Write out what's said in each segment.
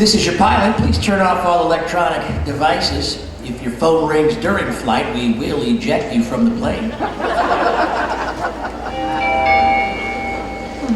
This is your pilot. Please turn off all electronic devices. If your phone rings during flight, we will eject you from the plane.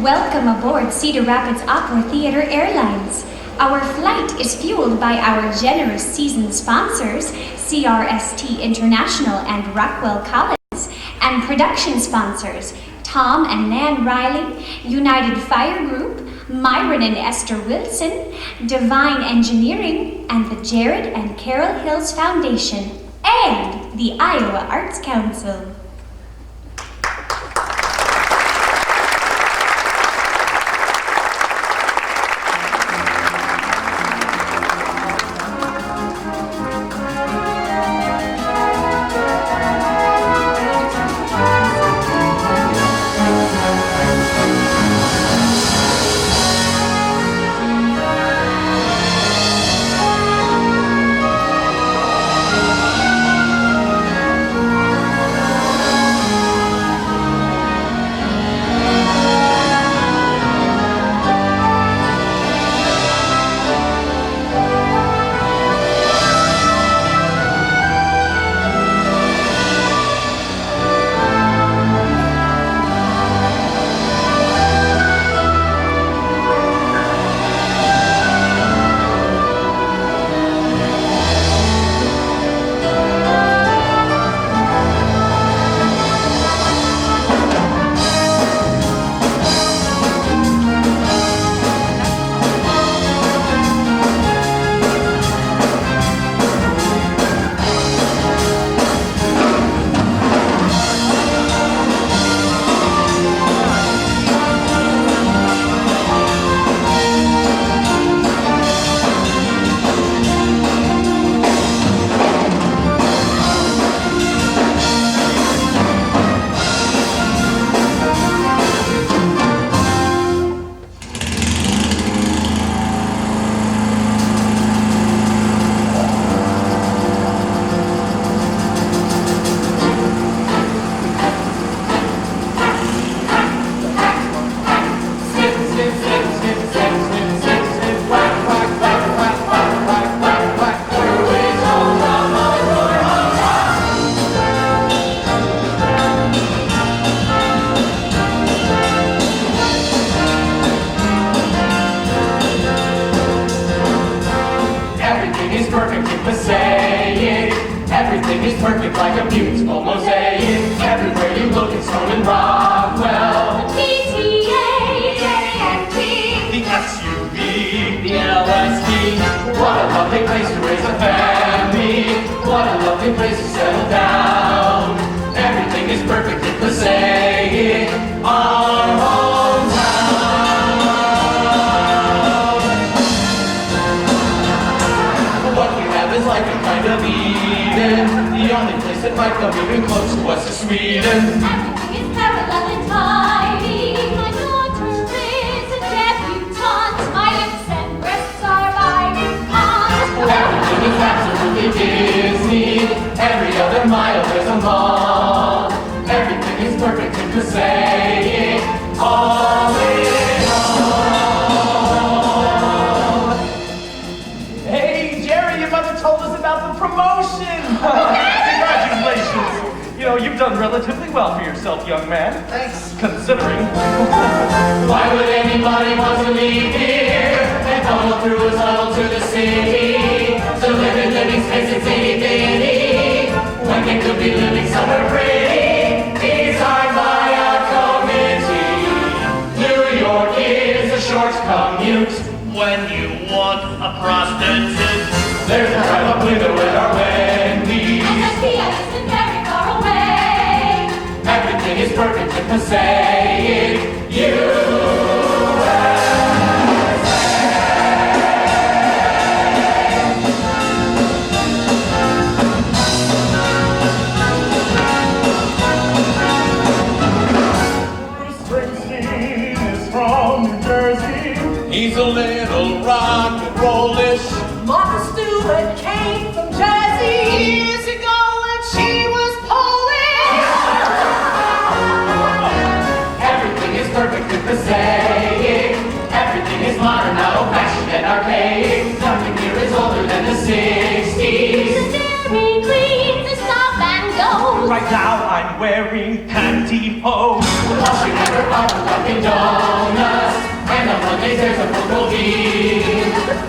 Welcome aboard Cedar Rapids Opera Theater Airlines. Our flight is fueled by our generous season sponsors, CRST International and Rockwell Collins, and production sponsors, Tom and Nan Riley, United Fire Group, Myron and Esther Wilson, Divine Engineering, and the Jared and Carol Hills Foundation, and the Iowa Arts Council. wearing pantyhose. Washing ever out of Dunkin' Donuts, and on Mondays there's a bulgogi.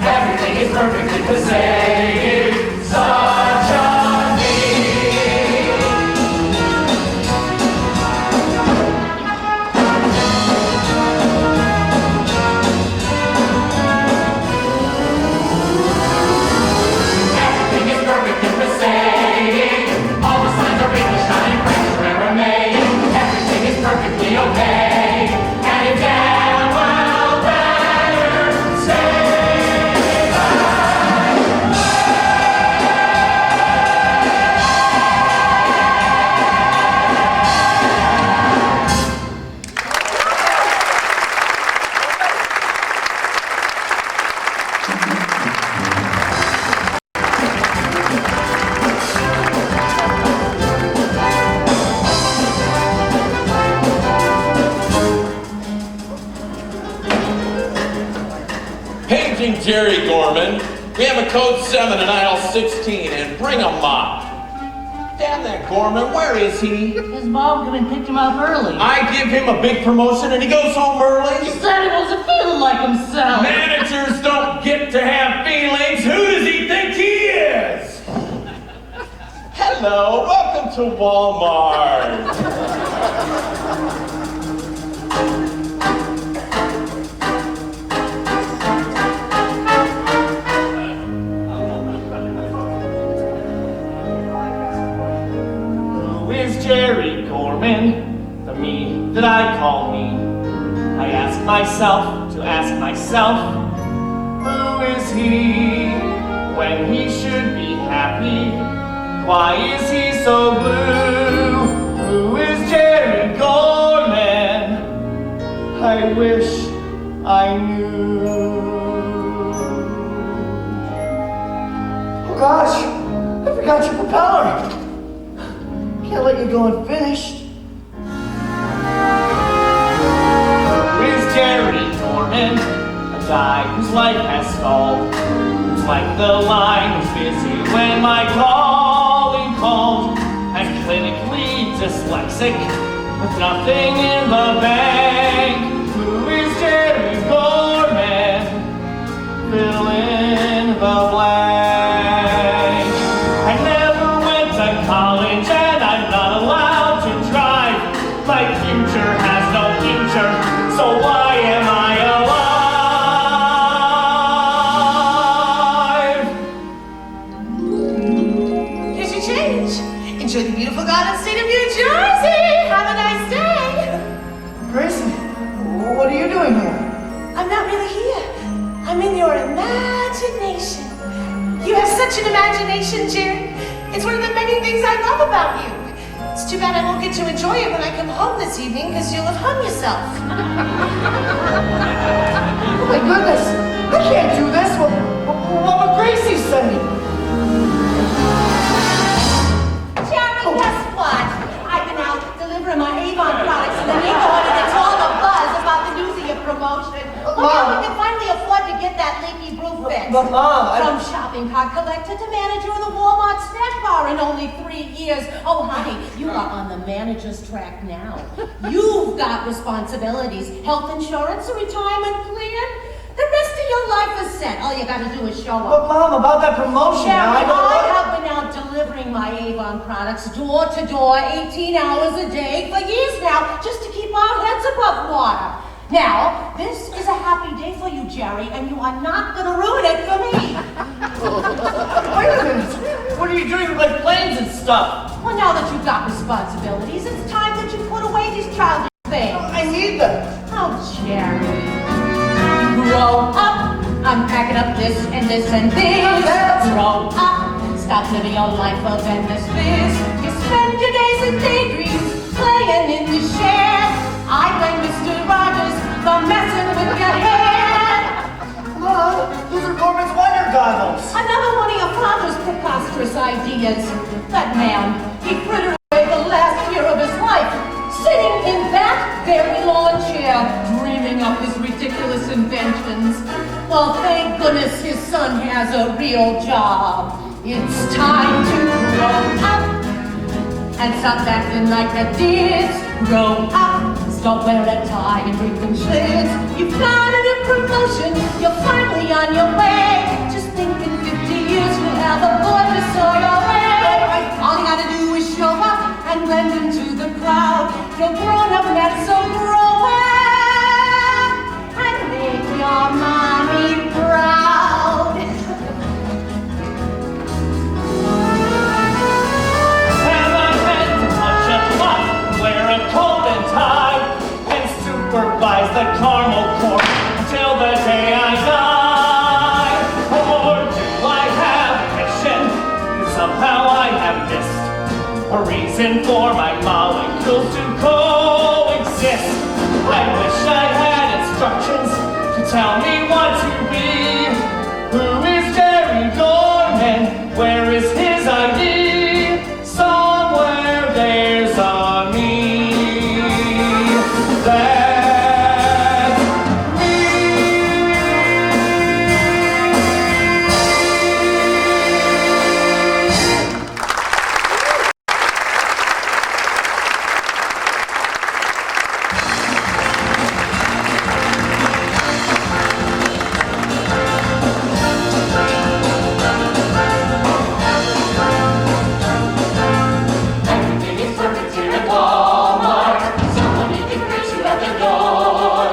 Everything is perfectly passaic, such a perfectly okay, and it damn well better stay back. Painting Jerry Gorman. We have a code 7 in aisle 16, and bring a mop. Damn that Gorman, where is he? His mom came and picked him up early. I give him a big promotion and he goes home early? He said he wasn't feeling like himself. Managers don't get to have feelings. Who does he think he is? Hello, welcome to Walmart. Jerry Gorman, the me that I call me. I ask myself to ask myself, who is he when he should be happy? Why is he so blue? Who is Jerry Gorman? I wish I knew. Oh gosh, I forgot your propeller. Can't let you go unfinished. Who is Jerry Gorman? A guy whose life has stalled. Who's like the line who's busy when my calling called. And clinically dyslexic with nothing in the bank. Who is Jerry Gorman? Fill in the blank. I never went to college and I'm not allowed to drive. My future has no future, so why am I alive? Here's your change. Enjoy the beautiful garden state of New Jersey. Have a nice day. Gracie, what are you doing here? I'm not really here. I'm in your imagination. You have such an imagination, Jerry. It's one of the many things I love about you. It's too bad I won't get to enjoy it when I come home this evening because you'll have hung yourself. Oh my goodness, I can't do this. What would Gracie say? Jerry, guess what? I've been out delivering my Avon products in the neighborhood and it's all a buzz about the news of your promotion. Look how we can finally afford to get that leaky roof fixed. But Mom, From shopping cart collector to manager of the Walmart snack bar in only 3 years. Oh, honey, you are on the manager's track now. You've got responsibilities, health insurance, a retirement plan. The rest of your life is set. All you gotta do is show up. But Mom, about that promotion, Jerry, I don't I have been out delivering my Avon products door to door, 18 hours a day for years now, just to keep our heads above water. Now, this is a happy day for you, Jerry, and you are not gonna ruin it for me. Wait a minute. What are you doing with my planes and stuff? Well, now that you've got responsibilities, it's time that you put away these childish things. I need them. Oh, Jerry. Grow up. I'm packing up this and this and this. Grow up. Stop living your life of endless bliss. You spend your days in daydreams, playing in the shed. I blame Mr. Rogers for messing with your head. Mom, those are Gorman's wonder goggles. Another one of your father's preposterous ideas. That man, he frittered away the last year of his life, sitting in that very lawn chair, dreaming up his ridiculous inventions. Well, thank goodness his son has a real job. It's time to grow up and stop acting like a diz. Grow up, stop wearing a tie and drinking shits. You've got a new promotion, you're finally on your way. Just think in 50 years we'll have a boy to saw your way. All you gotta do is show up and blend into the crowd. You're grown up now, so grow up and make your mommy proud. Have I had to punch a clock, wear a coat and tie, and supervise the caramel corn till the day I die? Or do I have mission? Somehow I have missed a reason for my molecules to coexist. I wish I had instructions to tell me what to be. Who is Jerry Gorman? Where is his ID? Somewhere there's a me. That's me. Everything is perfect here at Walmart. Someone you can reach you at the door.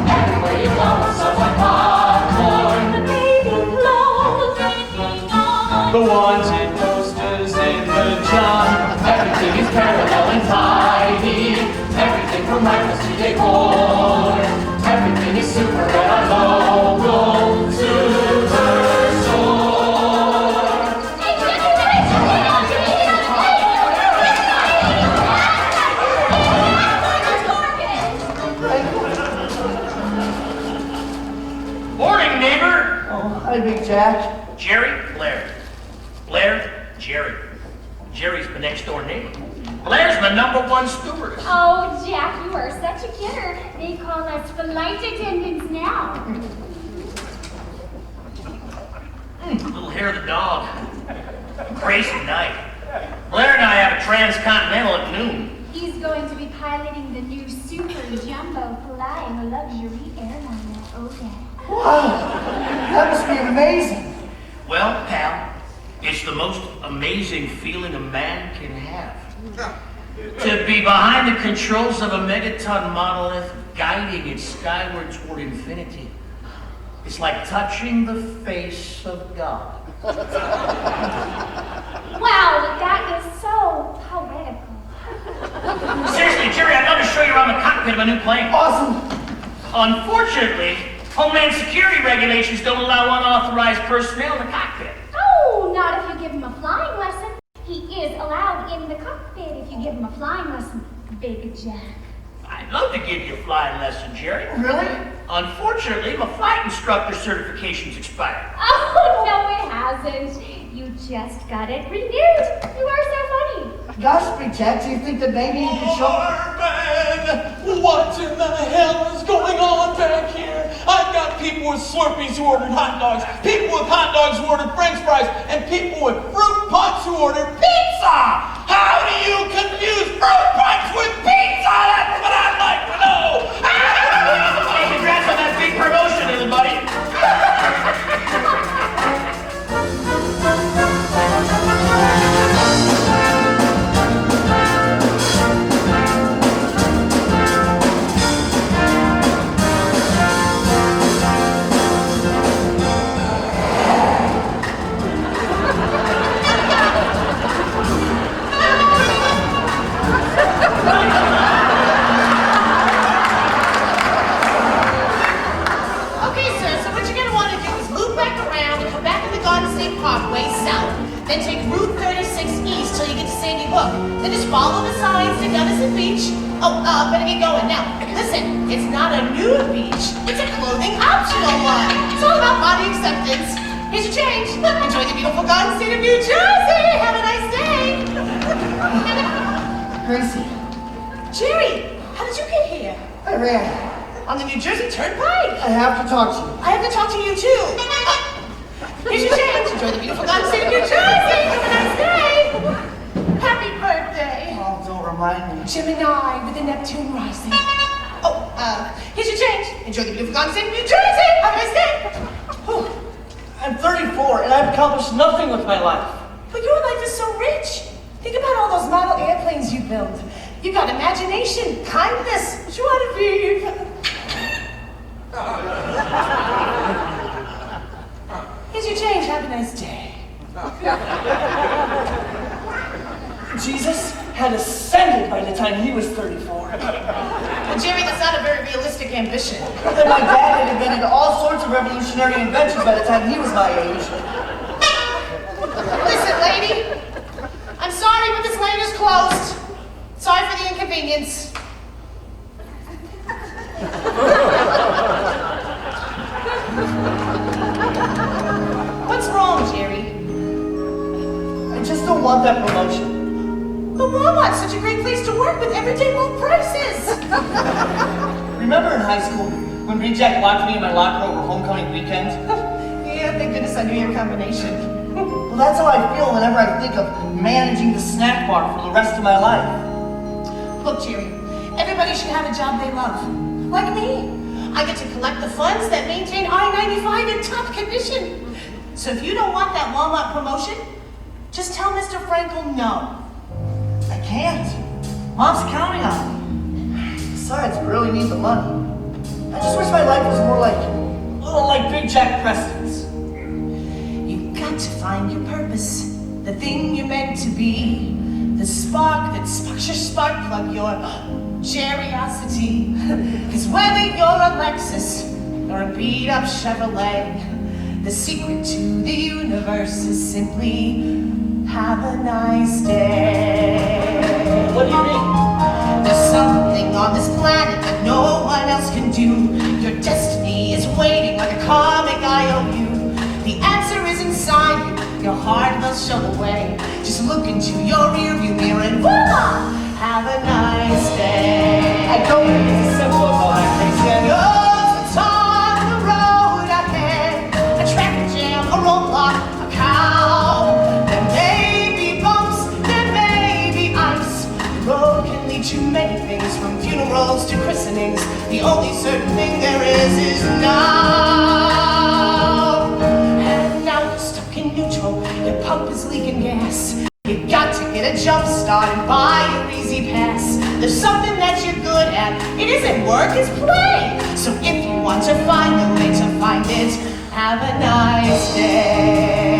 Everywhere you go, someone popcorn. The baby clothes hanging on. The wanted posters in the John. Everything is parallel and tidy. Everything from rifles to decor. Everything is super at our local superstore. Morning, neighbor. Oh, hi, Big Jack. Jerry, Blaire. Blaire, Jerry. Jerry's my next door neighbor. Blaire's my #1 stewardess. Oh, Jack, you are such a kidder. They call us flight attendants now. Little hair of the dog. Crazy night. Blaire and I have a transcontinental at noon. He's going to be piloting the new super jumbo flying luxury airliner. Oh, yeah. Wow, that must be amazing. Well, pal, it's the most amazing feeling a man can have. To be behind the controls of a megaton monolith, guiding it skyward toward infinity. It's like touching the face of God. Wow, that is so poetical. Seriously, Jerry, I'd love to show you around the cockpit of a new plane. Awesome. Unfortunately, Homeland Security regulations don't allow unauthorized personnel in the cockpit. Oh, not if you give him a flying lesson. He is allowed in the cockpit if you give him a flying lesson, Big Jack. I'd love to give you a flying lesson, Jerry. Really? Unfortunately, my flight instructor certification's expired. Oh, no, it hasn't. You just got it renewed. You are so funny. Gosh, Big Jack, do you think that maybe you could show... Gorman! What in the hell is going on back here? I've got people with Slurpees who ordered hot dogs, people with hot dogs who ordered French fries, and people with fruit punch who ordered pizza! How do you confuse fruit punch with pizza? That's what I'd like to know! Hey, congrats on that big promotion, everybody. Then take Route 36 east till you get to Sandy Hook. Then just follow the signs to Gunnison Beach. Oh, better get going. Now, listen, it's not a nude beach. It's a clothing optional one. It's all about body acceptance. Here's your change. Enjoy the beautiful Garden State of New Jersey. Have a nice day. Gracie, Jerry, how did you get here? I ran. On the New Jersey Turnpike. I have to talk to you. I have to talk to you too. Here's your chance. Enjoy the beautiful Garden State of New Jersey. Have a nice day. Happy birthday. Gemini. Gemini with the Neptune rising. Oh, here's your change. Enjoy the beautiful garden in New Jersey. Have a nice day. Whew. I'm 34 and I've accomplished nothing with my life. But your life is so rich. Think about all those model airplanes you build. You got imagination, kindness, joie de vivre. Here's your change. Have a nice day. Jesus had ascended by the time he was 34. Well, Jerry, that's not a very realistic ambition. And my dad had invented all sorts of revolutionary inventions by the time he was my age. Listen, lady. I'm sorry, but this lane is closed. Sorry for the inconvenience. What's wrong, Jerry? I just don't want that promotion. But Walmart's such a great place to work with everyday low prices. Remember in high school when Jack locked me in my locker over homecoming weekend? Yeah, thank goodness I knew your combination. Well, that's how I feel whenever I think of managing the snack bar for the rest of my life. Look, Jerry, everybody should have a job they love. Like me. I get to collect the funds that maintain I-95 in top condition. So if you don't want that Walmart promotion, just tell Mr. Frankel no. I can't. Mom's counting on me. Besides, I really need the money. I just wish my life was more like Big Jack Preston's. You've got to find your purpose, the thing you're meant to be, the spark that sparks your spark plug, your Jerryosity. Cause whether you're a Lexus or a beat-up Chevrolet, the secret to the universe is simply have a nice day. What do you mean? There's something on this planet that no one else can do. Your destiny is waiting like a comic IOU. The answer is inside you. Your heart will show the way. Just look into your rearview mirror and voila! Have a nice day. I don't think It's as simple as all that, Gracie. What's on the road ahead? A traffic jam, a roadblock, a cow. There may be bumps, there may be ice. The road can lead to many things, from funerals to christenings. The only certain thing there is now. And now you're stuck in neutral, your pump is leaking gas. You got to get a jump start and buy your easy pass. There's something that you're good at. It isn't work, it's play. So if you want to find a way to find it, have a nice day.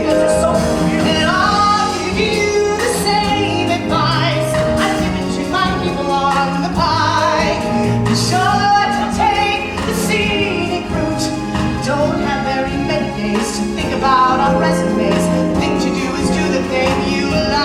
And I'll give you the same advice I've given to my people on the pike. Be sure to take the scenic route. Don't have very many days to think about our resumes. The thing to do is do the thing you like.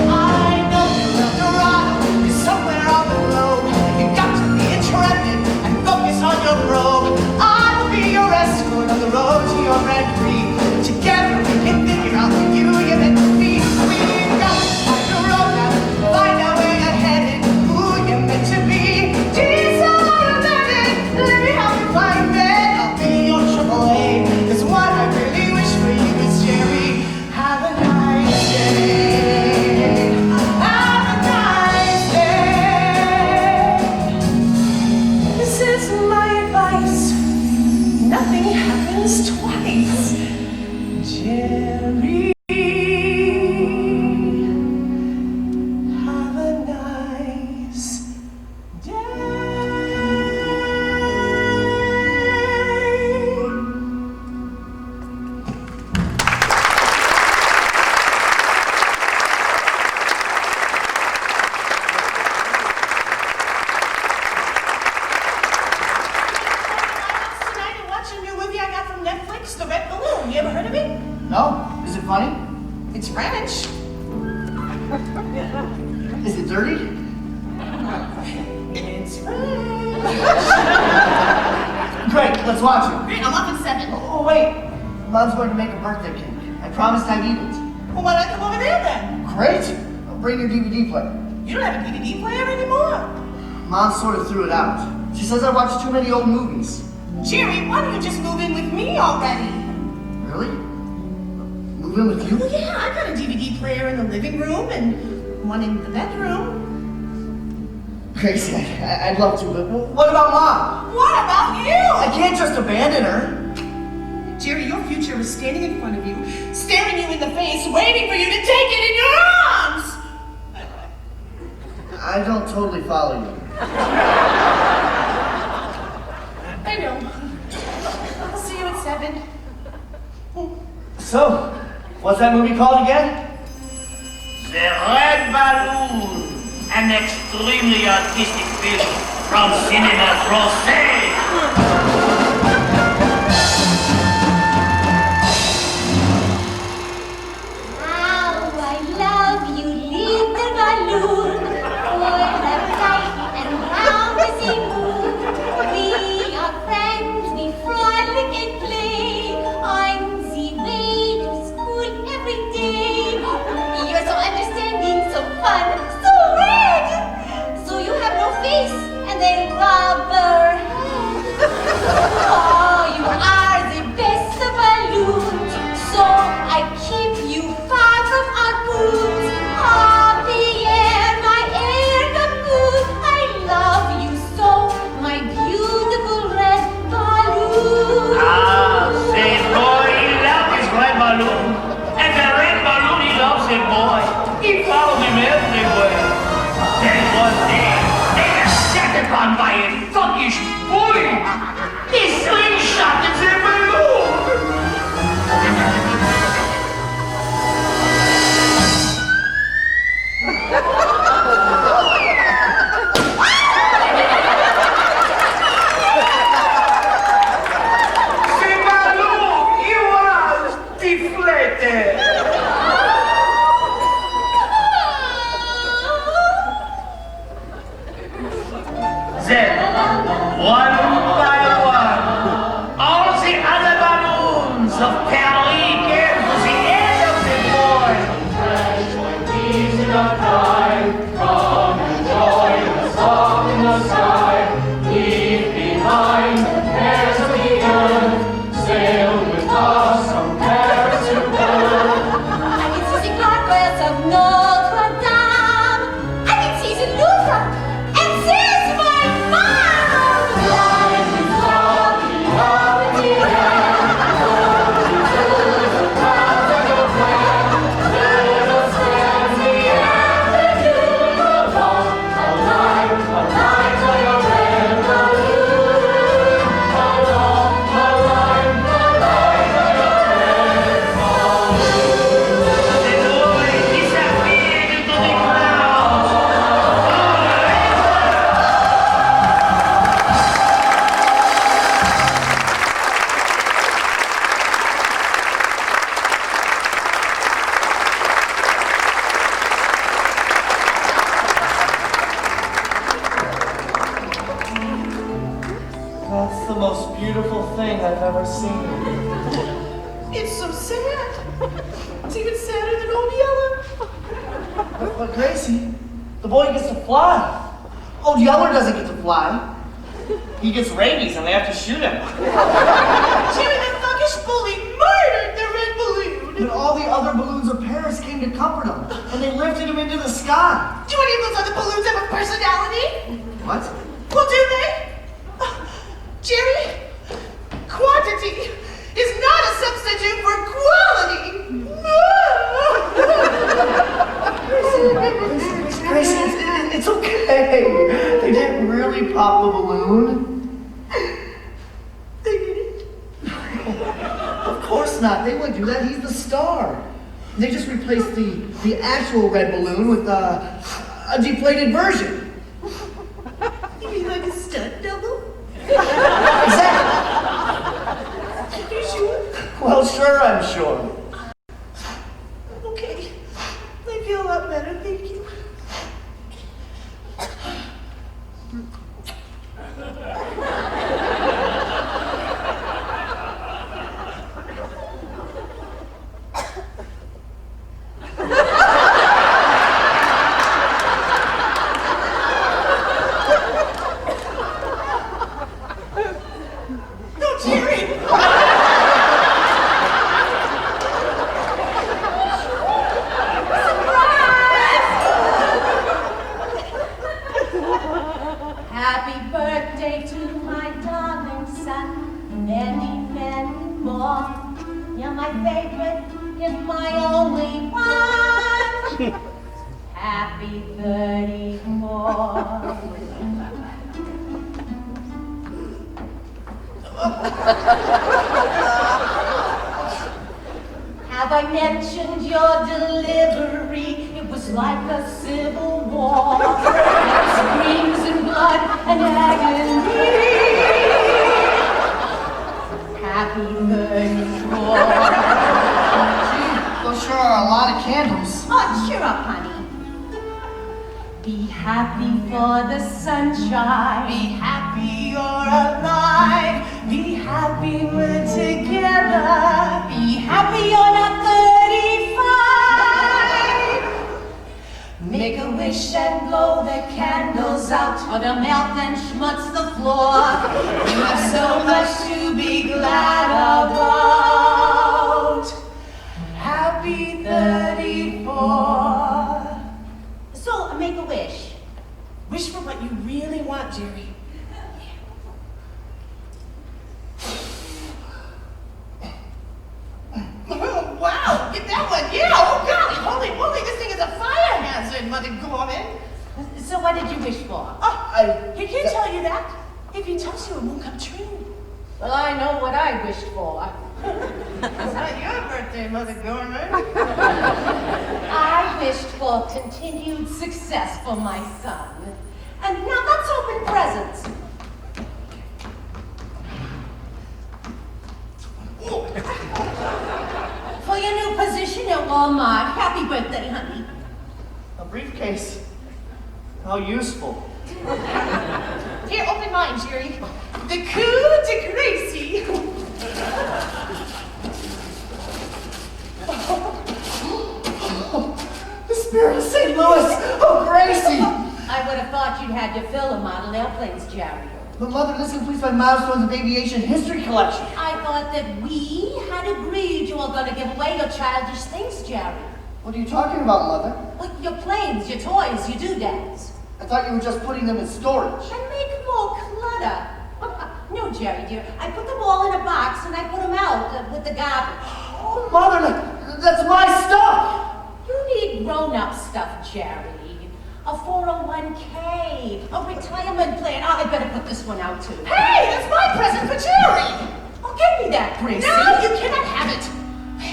I know that Eldorado is somewhere on the globe. You got to be intrepid and focus on your probe. I will be your escort on the road to your red free. Together we can figure out the you you're meant to be. We've got to find a road now, find out where you're headed, who you're meant to be. Desire embedded, let me help you find it. I'll be your AAA. 'Cause what I really wish for you is Jerry. Have a nice day. Have a nice day. This is my advice. Nothing happens twice. Jerry. Have a nice day. Tonight and watch a new movie I got from Netflix, The Red Balloon. You ever heard of it? No? Is it funny? It's French. Is it dirty? It's French. Great, let's watch it. Great, I'm up at 7. Oh, wait. Mom's going to make a birthday cake. I promised I'd eat it. Well, why not come over there then? Great. I'll bring your DVD player. You don't have a DVD player anymore. Mom sort of threw it out. She says I watch too many old movies. Jerry, why don't you just move in with me already? Really? Move move in with you? Well, yeah, I've got a DVD player in the living room and one in the bedroom. Gracie, I'd love to, but what about Mom? What about you? I can't just abandon her. Jerry, your future is standing in front of you, staring you in the face, waiting for you to take it in your arms! I don't totally follow you. I know. I'll see you at 7. So, what's that movie called again? The Red Balloon, an extremely artistic film from Cinema Francais. How I love you, little balloon, full of light and round as a moon. We are friends, we frolic and play on the way to school every day. You're so understanding, so fun, so red. So you have no face and then rubber head. Oh, you are the best of balloons, so I keep you far from our boots. Ah, Pierre, my air cocoon, I love you so, my beautiful red balloon. Ah, the boy, he loves his red balloon. And the red balloon, he loves the boy. He follows him everywhere. Then one day, they are set upon by a thuggish bully. He slingshot the balloon. The balloon, he was deflated. Then, one by one, all the other balloons of Paris came to the end of the boy. When peace in our time, come and join the song in the sky. Leave behind the cares of the earth, sail with us from Paris to Perth. I can see the gargoyles of Notre Dame. I can see the Louvre, and there's my mom. Life is lovely up in the air, going to the clouds and the flare. Let us dance the afternoon along, alive like a red balloon. Alive like a red balloon. The boy disappeared into the clouds. That's the most beautiful thing I've ever seen. It's so sad. It's even sadder than Old Yeller. But Gracie, the boy gets to fly. Old Yeller doesn't get to fly. He gets rabies and they have to shoot him. Jerry, the thuggish bully murdered the red balloon. And all the other balloons of Paris came to comfort him, and they lifted him into the sky. Do any of those other balloons have a personality? What? Well, do they? Jerry, quantity is not a substitute for quality. Gracie, it's okay. They didn't really pop the balloon. They didn't. Of course not. They wouldn't do that. He's the star. They just replaced the actual red balloon with a deflated version. You mean like a stunt double? Exactly. You sure? Well, sure, I'm sure. Okay. I feel a lot better, thank you. No, Jerry! Happy 34. Have I mentioned your delivery? It was like a civil war. Screams and blood and agony. Happy 34. Those sure are a lot of candles. Oh, cheer up, honey. Be happy for the sunshine. Be happy you're alive. Be happy we're together. Be happy you're not 35. Make a wish and blow the candles out, or they'll melt and schmutz the floor. You have so much to be glad about. Happy 34. So, make a wish. Wish for what you really want, Jerry. Oh, wow, get that one. Yeah, oh, golly, holy moly, this thing is a fire hazard, Mother Gorman. So what did you wish for? Oh, he can't tell you that. If he tells you, it won't come true. Well, I know what I wished for. It's not your birthday, Mother Gorman. I wished for continued success for my son. And now let's open presents. For your new position at Walmart. Happy birthday, honey. A briefcase. How useful. Here, open mine, Jerry. The coup de Gracie. The spirit of St. Louis. Oh, Gracie. I would have thought you'd had to fill a model airplanes, Jerry. But Mother, this completes my Milestones of Aviation History collection. I thought that we had agreed you were going to give away your childish things, Jerry. What are you talking about, Mother? Like your planes, your toys, your doodads. I thought you were just putting them in storage. And make more clutter. No, Jerry, dear. I put them all in a box and I put them out with the garbage. Oh, Mother, that's my stuff. You need grown-up stuff, Jerry. A 401k, a retirement plan. Oh, I better put this one out, too. Hey, that's my present for Jerry. Oh, give me that, Gracie. No, you cannot have it.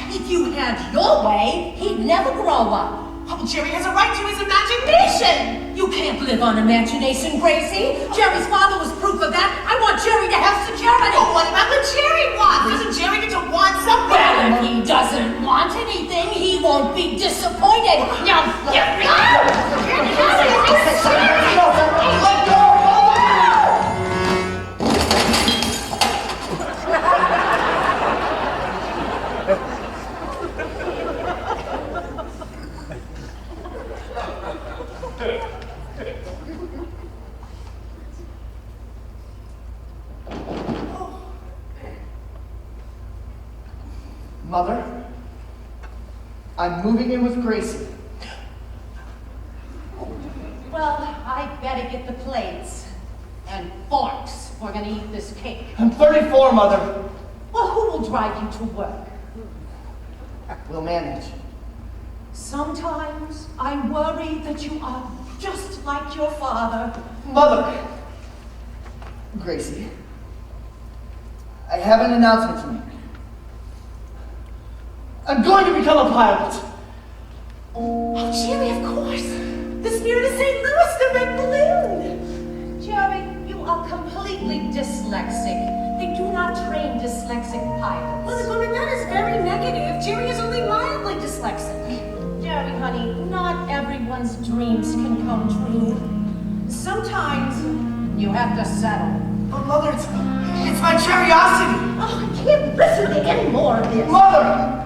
If you had your way, he'd never grow up. Oh, Jerry has a right to his imagination. You can't live on imagination, Gracie. Jerry's father was proof of that. I want Jerry to have security. But what about what Jerry wants? Doesn't Jerry get to want something? Well, if he doesn't want anything, he won't be disappointed. Now, get me out! Let go, Mother, I'm moving in with Gracie. Well, I better get the plates and forks. We're gonna eat this cake. I'm 34, Mother. Well, who will drive you to work? We'll manage. Sometimes I worry that you are just like your father. Mother. Gracie, I have an announcement to make. I'm going to become a pilot. Oh, Jerry, of course. The Spirit of St. Louis, the red balloon. Jerry, you are completely dyslexic. They do not train dyslexic pilots. Well, the woman, that is very negative. Jerry is only mildly dyslexic. Jerry, honey, not everyone's dreams can come true. Sometimes you have to settle. But Mother, it's my curiosity. Oh, I can't listen to any more of this. Mother!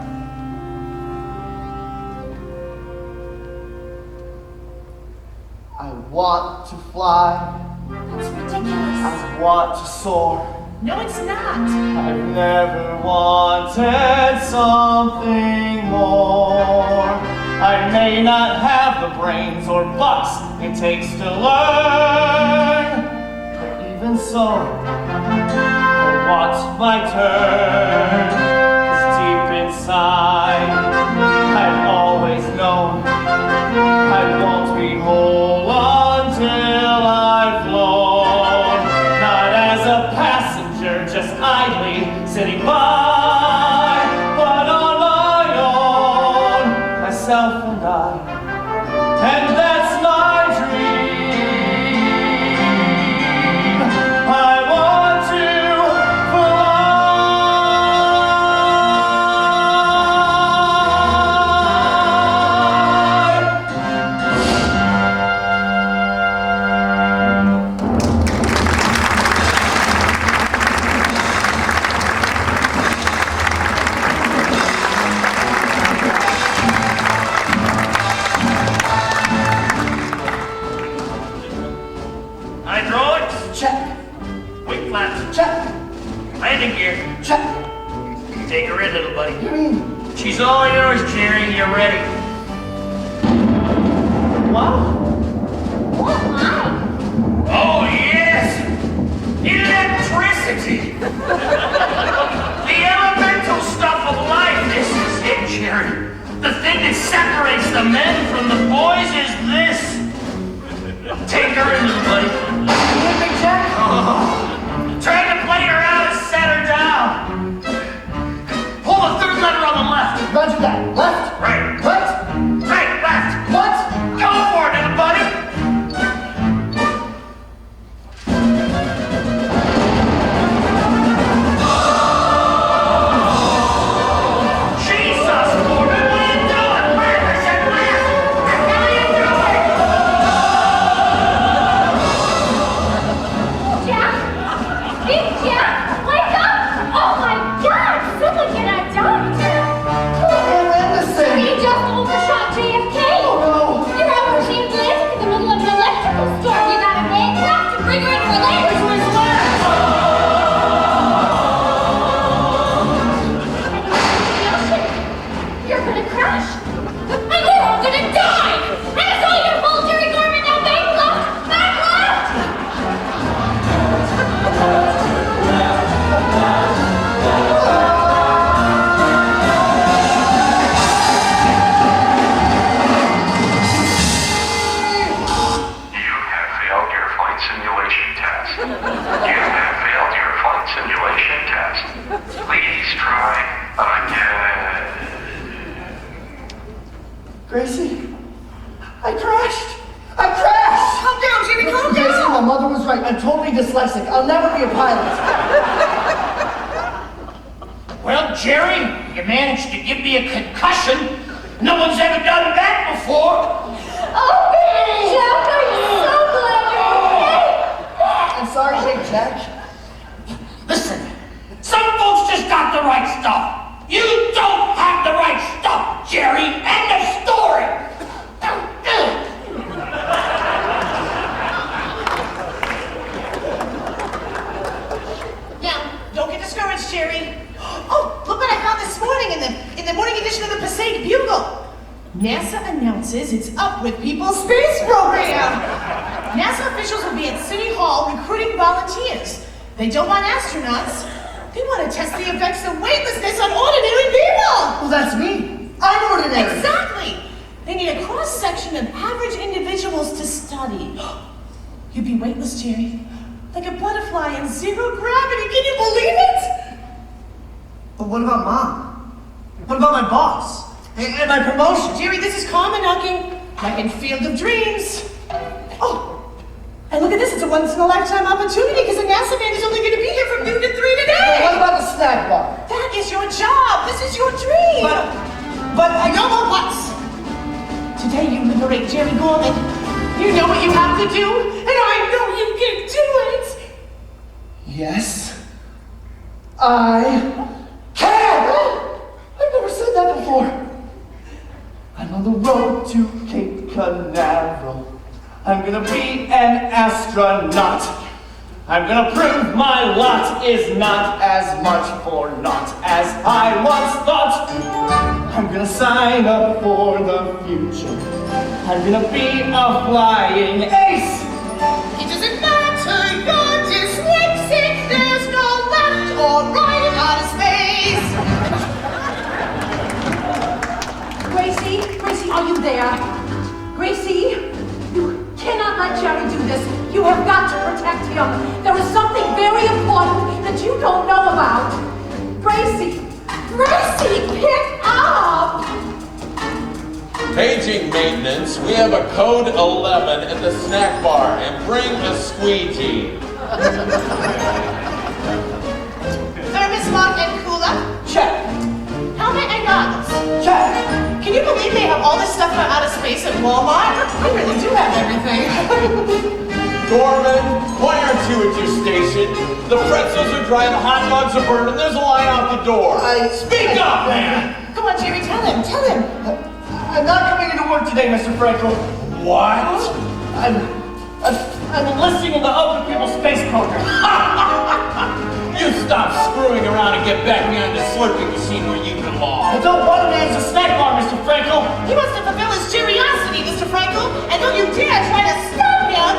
I want to fly. That's ridiculous. I want to soar. No, it's not. I've never wanted something more. I may not have the brains or bucks it takes to learn, but even so, I want my turn. 'Cause deep inside, I've always known myself and I, and that's my dream. I want to Take her in, little buddy. She's all yours, Jerry. You're ready. What? What, Mike? Oh, yes! Electricity! The elemental stuff of life. This is it, Jerry. The thing that separates the men from the boys is this. Take her in, little buddy. You hear me, Jack? Oh. Turn the plate around and set her down. Pull the third letter on the left. Roger that. Left. Right. Right. Right, left. What? Go for it, little buddy. Jesus, Gorman, what are you doing? Left, I said left. What the hell are you doing? Jack? Big Jack, wake up! Oh my God! Someone get a doctor! Anderson! He just overshot JFK! Oh no! You're over in the Atlantic in the middle of an electrical storm. You gotta make left to bring her into her land to his left! You're gonna crash! And we're all gonna die! And it's all your fault, Jerry Gorman! Now back left! Back left! You have failed your flight simulation test. You have failed your flight simulation test. Please try again. Gracie? I crashed! I crashed! Calm down, Jimmy, calm Gracie, down! my mother was right. I'm totally dyslexic. I'll never be a pilot. Well, Jerry, you managed to give me a concussion. No one's ever done that before. Oh, Jack, are you so glad you're okay? I'm sorry, Big Jack. Listen, some folks just got the right stuff. You don't have the right stuff, Jerry. End of story. Now, don't get discouraged, Jerry. Oh, look what I found this morning in the morning edition of the Passaic Bugle. NASA announces it's up with People's Space Program. NASA officials will be at City Hall recruiting volunteers. They don't want astronauts. They want to test the effects of weightlessness on ordinary people. Well, that's me. I'm ordinary. Exactly. They need a cross-section of average individuals to study. You'd be weightless, Jerry. Like a butterfly in zero gravity. Can you believe it? But what about Mom? What about my boss? And my promotion? Jerry, this is common knocking, like in Field of Dreams. Oh, and look at this. It's a once-in-a-lifetime opportunity because the NASA man is only going to be here from noon to 3 today. What about the snack bar? That is your job. This is your dream. But I know what what's. Today you liberate Jerry Gorman. You know what you have to do, and I know you can do it. yes, I can. I've never said that before. I'm on the road to Cape Canaveral. I'm gonna be an astronaut. I'm gonna prove my lot is not as much for naught as I once thought. I'm gonna sign up for the future. I'm gonna be a flying ace. It doesn't matter, you're dyslexic. There's no left or right in outer space. Gracie, are you there? Gracie, you cannot let Jerry do this. You have got to protect him. There is something very important that you don't know about. Gracie, pick up! Paging maintenance, we have a code 11 at the snack bar, and bring a squeegee. Thermos mug and cooler? Check. Helmet and goggles? Check. Can you believe they have all this stuff from outer space at Walmart? I really do have everything. Gorman, why aren't you at your station? The pretzels are dry, the hot dogs are burned, and there's a line out the door. Speak up, man! Come on, Jerry, tell him. I'm not coming into work today, Mr. Frankel. What? I'm enlisting in the Open People Space Program. You stop screwing around and get back behind the slurping machine where you belong. I don't want to manage the snack bar, Mr. Frankel. He wants to fulfill his curiosity, Mr. Frankel, and don't you dare try to stop him!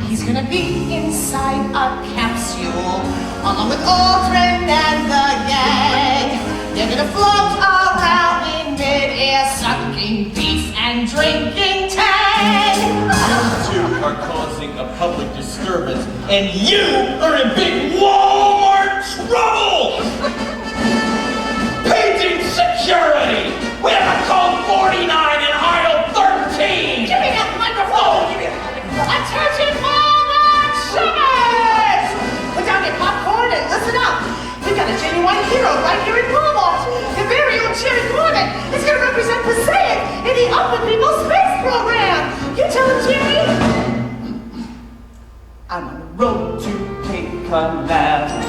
He's gonna be inside a capsule, along with Aldrin and the gang. They're gonna float around in midair, sucking beef and drinking tang. You two are causing a public disturbance, and you are in big Walmart trouble! Paging security! We have a code 49 in aisle 13! Give me that microphone! Attention, Walmart shoppers! Put down your popcorn and listen up. We've got a genuine hero right here in Walmart. The very own Jerry Gorman is going to represent Passaic in the Open People Space Program. You tell him, Jerry. I'm on the road to Cape Canaveral.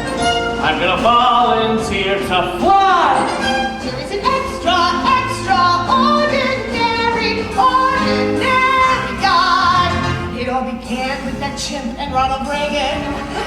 I'm gonna volunteer to fly! Jerry's an extraordinary guy. It all began with that chimp and Ronald Reagan.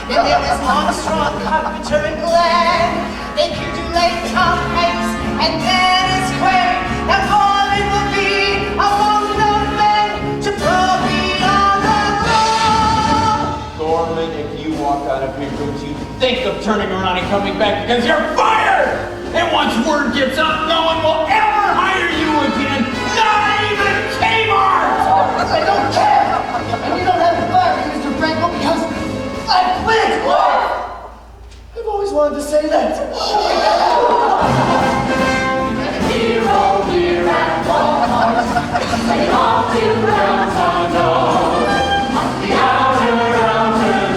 Then there was Armstrong, Carpenter, and Glenn. Then Lake Tom Hanks and Dennis Quaid. And Gorman will be among the men to throw me on the road. Gorman, if you walk out of here, don't you think of turning around and coming back because you're fired! And once word gets out, no one will ever hire you again! Not even Kmart! I don't care! And you don't have to fire me, Mr. Frankel, because I quit! I've always wanted to say that. Hero here at Walmart, sing all to downtown North. On the outer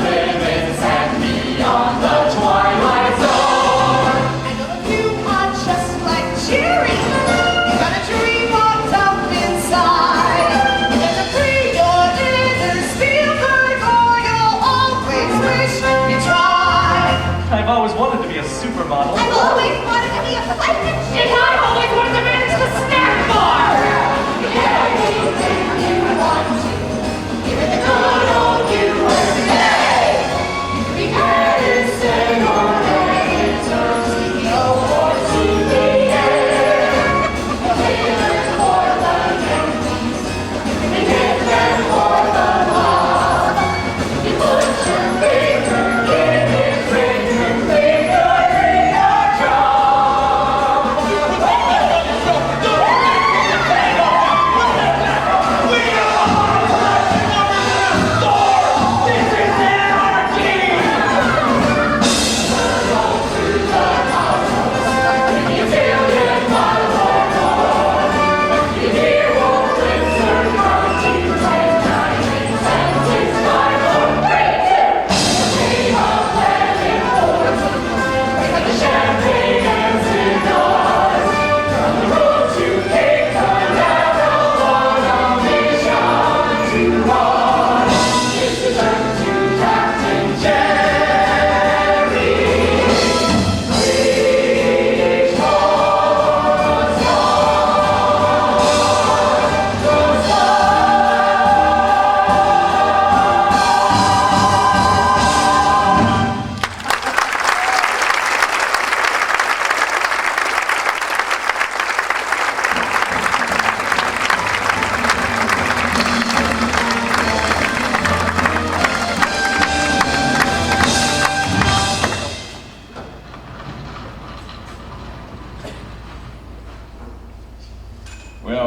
limits and beyond the twilight zone. I know that you are just like Jerry. You got a dream locked up inside. There's a pre-order Spielberg, or you'll always wish you tried. I've always wanted to be a supermodel. I've always wanted to be a pirate. And I've always wanted to manage the snack bar. Anything you want to, even the good old USA. You could be Edison or editor, CEO or CPA. Tailor for the Yankees, you get them for the mob. You put your finger in his ring and make a job.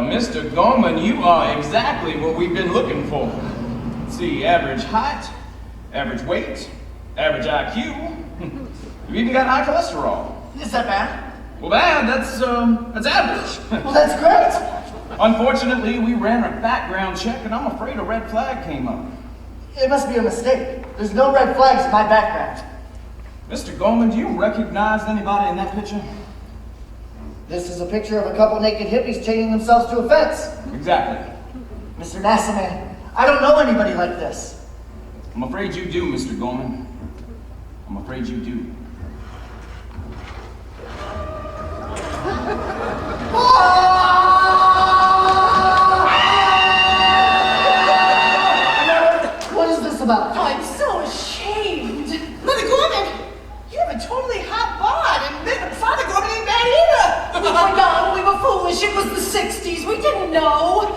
Mr. Gorman, you are exactly what we've been looking for. Let's see, average height, average weight, average IQ. You've even got high cholesterol. Is that bad? Well, that's average. Well, that's great. Unfortunately, we ran a background check, and I'm afraid a red flag came up. It must be a mistake. There's no red flags in my background. Mr. Gorman, do you recognize anybody in that picture? This is a picture of a couple naked hippies chaining themselves to a fence. Exactly. Mr. Nassif, I don't know anybody like this. I'm afraid you do, Mr. Gorman. I'm afraid you do. What is this about? Oh, I'm so ashamed. Mother Gorman, you have a totally hot bod, and Father Gorman ain't bad either. We were young, we were foolish, it was the 60s, we didn't know.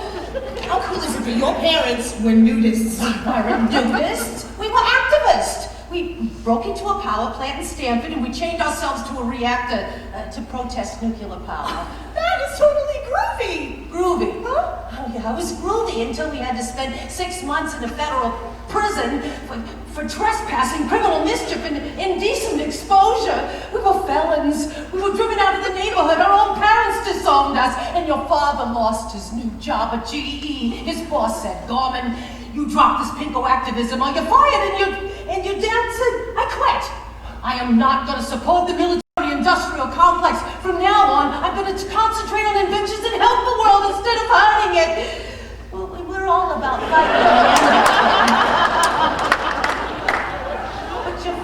How cool is it that your parents were nudists? We weren't nudists, we were activists. We broke into a power plant in Stanford and we chained ourselves to a reactor to protest nuclear power. That is totally groovy. Groovy, huh? Oh yeah, it was groovy until we had to spend 6 months in a federal prison for trespassing, criminal mischief, and indecent exposure. We were felons. We were driven out of the neighborhood. Our own parents disowned us. And your father lost his new job at GE. His boss said, Gorman, you drop this pinko activism or you're fired, and your dad said, I quit. I am not going to support the military-industrial complex. From now on, I'm going to concentrate on inventions and help the world instead of hurting it. Well, we're all about fighting. But your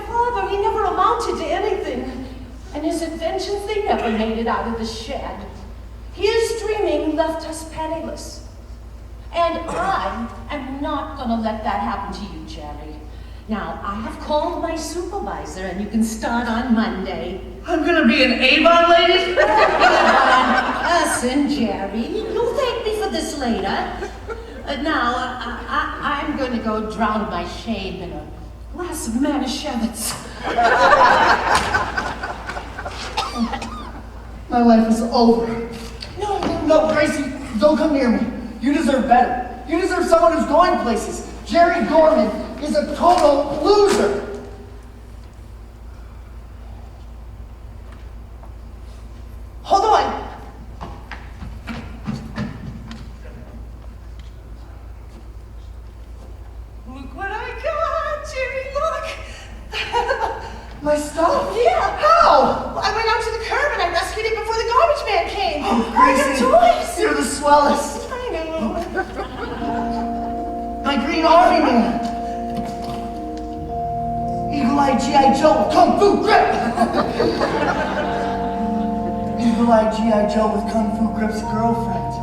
father, he never amounted to anything. And his inventions, they never made it out of the shed. His dreaming left us penniless. And I am not going to let that happen to you, Jerry. Now, I have called my supervisor, and you can start on Monday. I'm gonna be an Avon lady? Listen, Jerry, you'll thank me for this later. Now, I'm going to go drown my shame in a glass of Manischewitz. My life is over. No, Gracie, don't come near me. You deserve better. You deserve someone who's going places. Jerry Gorman is a total loser. Hold on. Look what I got, Jerry, look. My stuff? Yeah. How? I went out to the curb and I rescued it before the garbage man came. Oh, I Gracie, got toys. you're the swellest. I know. My Green Army Man. Eagle-eyed G.I. Joe with Kung Fu grip. Eagle-eyed G.I. Joe with Kung Fu grip's girlfriend.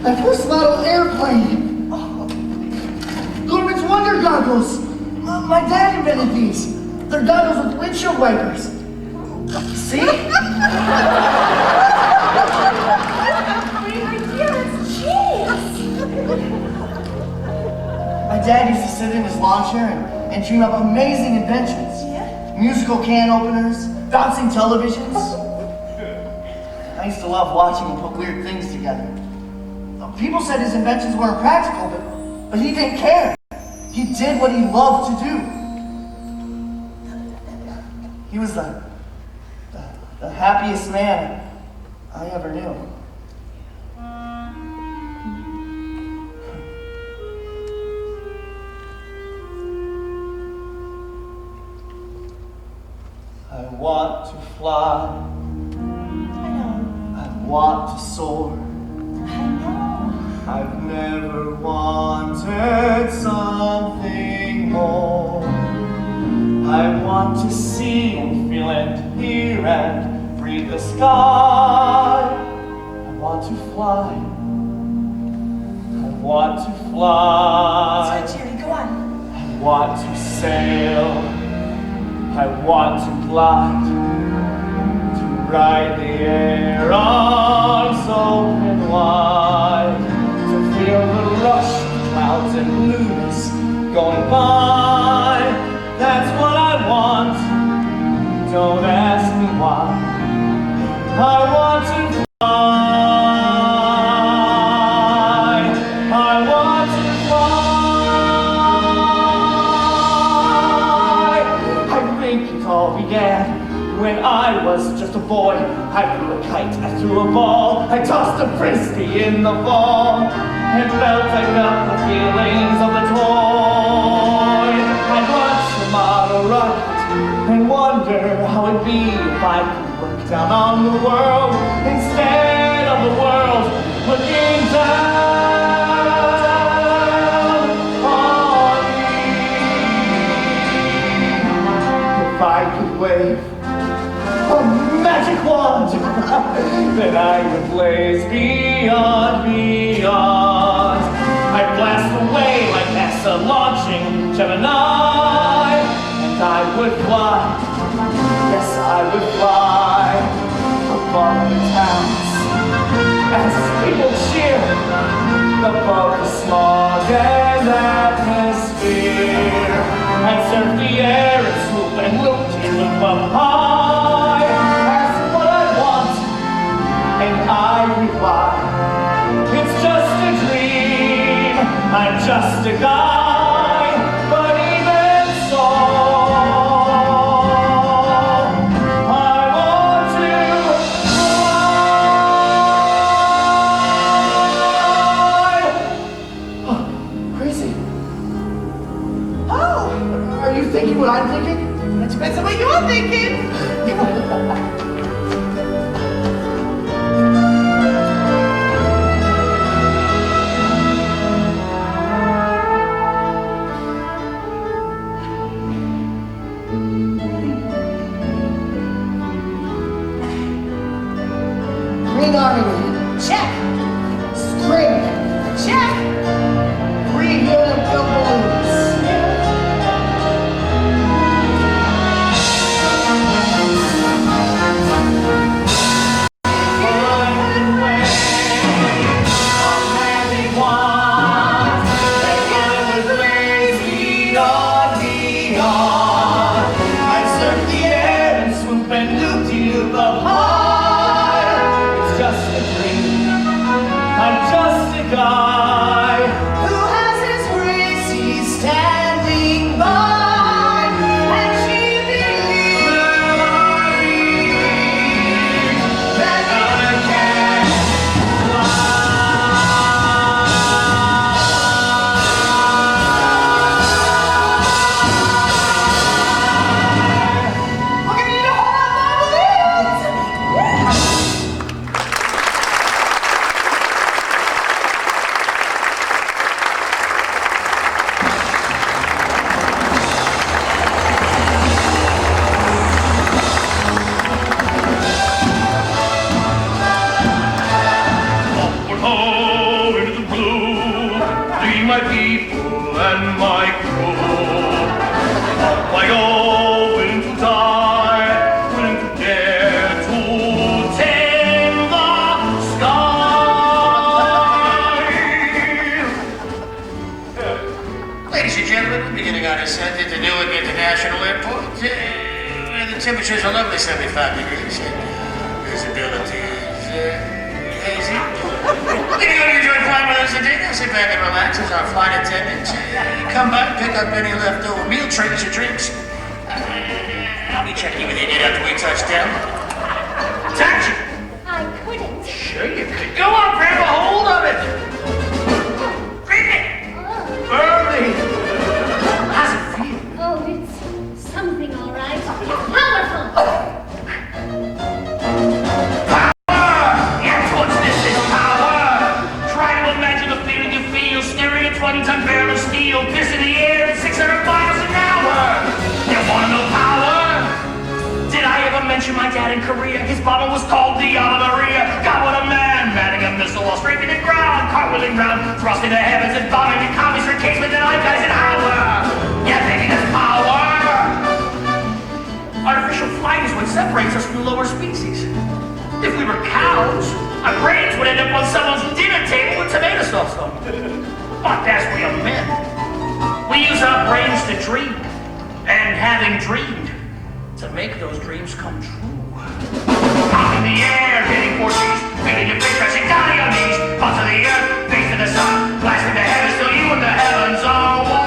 My first model airplane. Gorman's Wonder Goggles. My dad invented these. They're goggles with windshield wipers. See? Great idea, that's genius. My dad used to sit in his lawn chair and dream up amazing inventions. Yeah? Musical can openers, bouncing televisions. I used to love watching him put weird things together. People said his inventions weren't practical, but he didn't care. He did what he loved to do. He was the happiest man I ever knew. I want to fly. I know. I want to soar. I know. I've never wanted something more. I want to see and feel and hear and breathe the sky. I want to fly. I want to fly. So, Jerry, go on. I want to sail. I want to glide. To ride the air arms open wide. To feel the rush of clouds and blueness going by. That's what I want. Don't ask me why. I want to fly. just a boy. I threw a kite, I threw a ball, I tossed a frisbee in the fall, and felt I got the feelings of the toy. I'd watch him on a rocket and wonder how it'd be if I could look down on the world instead of the world looking down on me. If I could wave a magic wand, then I would blaze beyond, beyond. I'd blast away like NASA launching Gemini, and I would fly, yes I would fly above the towns as people cheer above the smog and atmosphere. I'd surf the air and swoop and loop and loop up high. Ask what I want, and I reply, it's just a dream, I'm just a guy, but even so, I want to fly. Oh, Gracie. Oh, Are you thinking what I'm thinking? that depends on what you're thinking. Green Army. Check, Spring. check. Green helium filled balloons. Guy Who has his Gracie standing by, and she believes that I can fly. We're gonna need a whole lot more balloons. Upward ho, into the blue, be my people and my crew. Up I go, willing to die, willing to dare to tame the sky. Ladies and gentlemen, we're beginning our descent into Newark International Airport, where the temperature is a lovely 75 degrees and visibility is hazy. We hope you enjoy flying with us today. Now sit back and relax as our flight attendants come by and pick up any leftover meal trays or drinks. I'll be checking with you again after we touch down. Taxi! I couldn't. Sure you could. Go on, grab a hold of it! Grab it! Early! How's it feel? Oh, it's something, all right. It's powerful. Yes, what's this is power! Try to imagine the feeling you feel staring at 20-ton barrel of steel, pissing the air at 600 miles an hour! You wanna know power? Did I ever mention my dad in Korea? His bottle was called the Ave Maria. God, what a man! Manning a missile while scraping the ground, cartwheeling round, thrusting the heavens and bombing the commies for casement that I guys an hour! Yeah, baby, that's power! Artificial flight is what separates us from the lower species. If we were cows, our brains would end up on someone's dinner table with tomato sauce on them. But as we are men, we use our brains to dream, and having dreamed, to make those dreams come true. Up in the air, hitting Portuguese, feeling your fish crashing down on your knees, pulse of the earth, face to the sun, blasting the heavens till you and the heavens are one.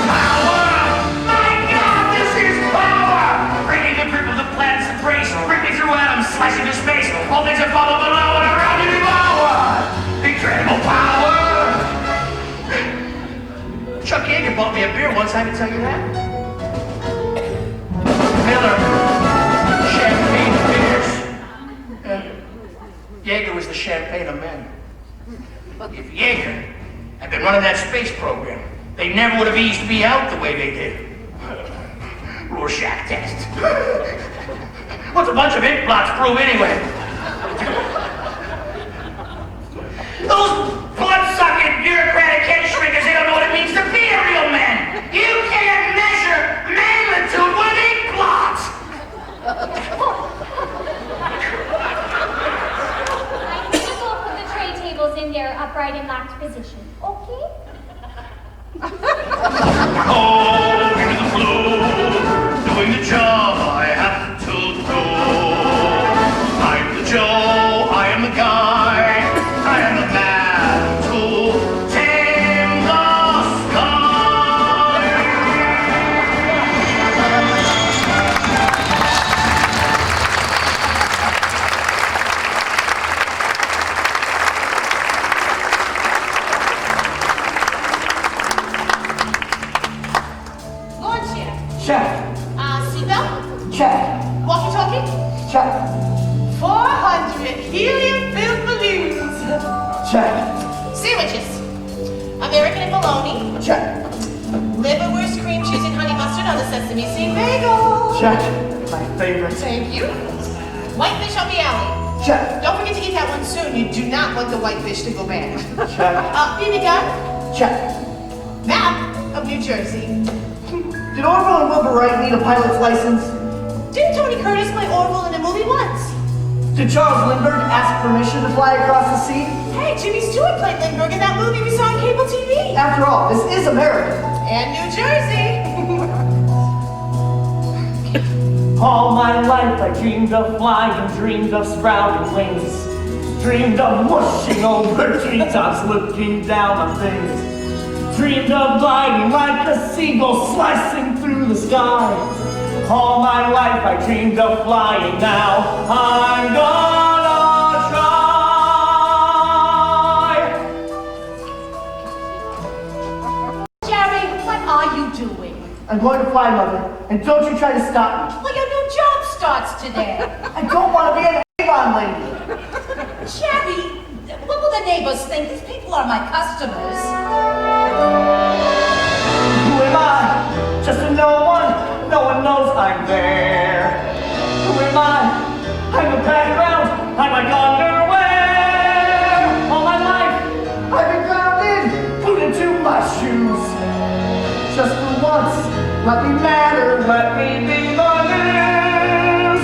Power! My God, this is power! Bringing the All things are follow below and around you devour. Incredible power. Chuck Yeager bought me a beer once, I can tell you that. Miller, champagne beers. Yeager was the champagne of men. If Yeager had been running that space program, they never would have eased me out the way they did. Rorschach test. What's a bunch of ink blots prove anyway? Those blood-sucking bureaucratic head shrinkers, they don't know what it means to be a real man. You can't measure magnitude with ink blots. I think we'll put the tray tables in their upright and locked position. Okay? Oh, into the flow, doing the job I have to do. I'm the Joe, I am the guy, I am the man to tame the Lawnchair. Check. Seatbelt? Check. Walkie-talkie? Check. 400 helium-filled balloons. Check. Sandwiches. American and bologna. Check. Liverwurst, cream cheese, and honey mustard on a sesame seed bagel. Check. My favorite. Thank you. Whitefish on the alley. Check. Don't forget to eat that one soon. You do not want the whitefish to go bad. Check. BB gun. Check. Map of New Jersey. Did Orville and Wilbur Wright need a pilot's license? Didn't Tony Curtis play Orville in a movie once? Did Charles Lindbergh ask permission to fly across the sea? Hey, Jimmy Stewart played Lindbergh in that movie we saw on cable TV. After all, this is America. And New Jersey. All my life I dreamed of flying, dreamed of sprouting wings, dreamed of whooshing over treetops, looking down on things, dreamed of gliding like a seagull slicing through the sky. All my life I dreamed of flying, now I'm gonna try. Jerry, what are you doing? I'm going to fly, Mother, and don't you try to stop me. Well, your new job starts today. I don't want to be an Avon lady. Jerry, what will the neighbors think? These people are my customers. Who am I? Just a no one. No one knows I'm there. Who am I? I'm the background. I'm like underwear. All my life, I've been grounded, glued into my shoes. Just for once, let me matter, let me be the news.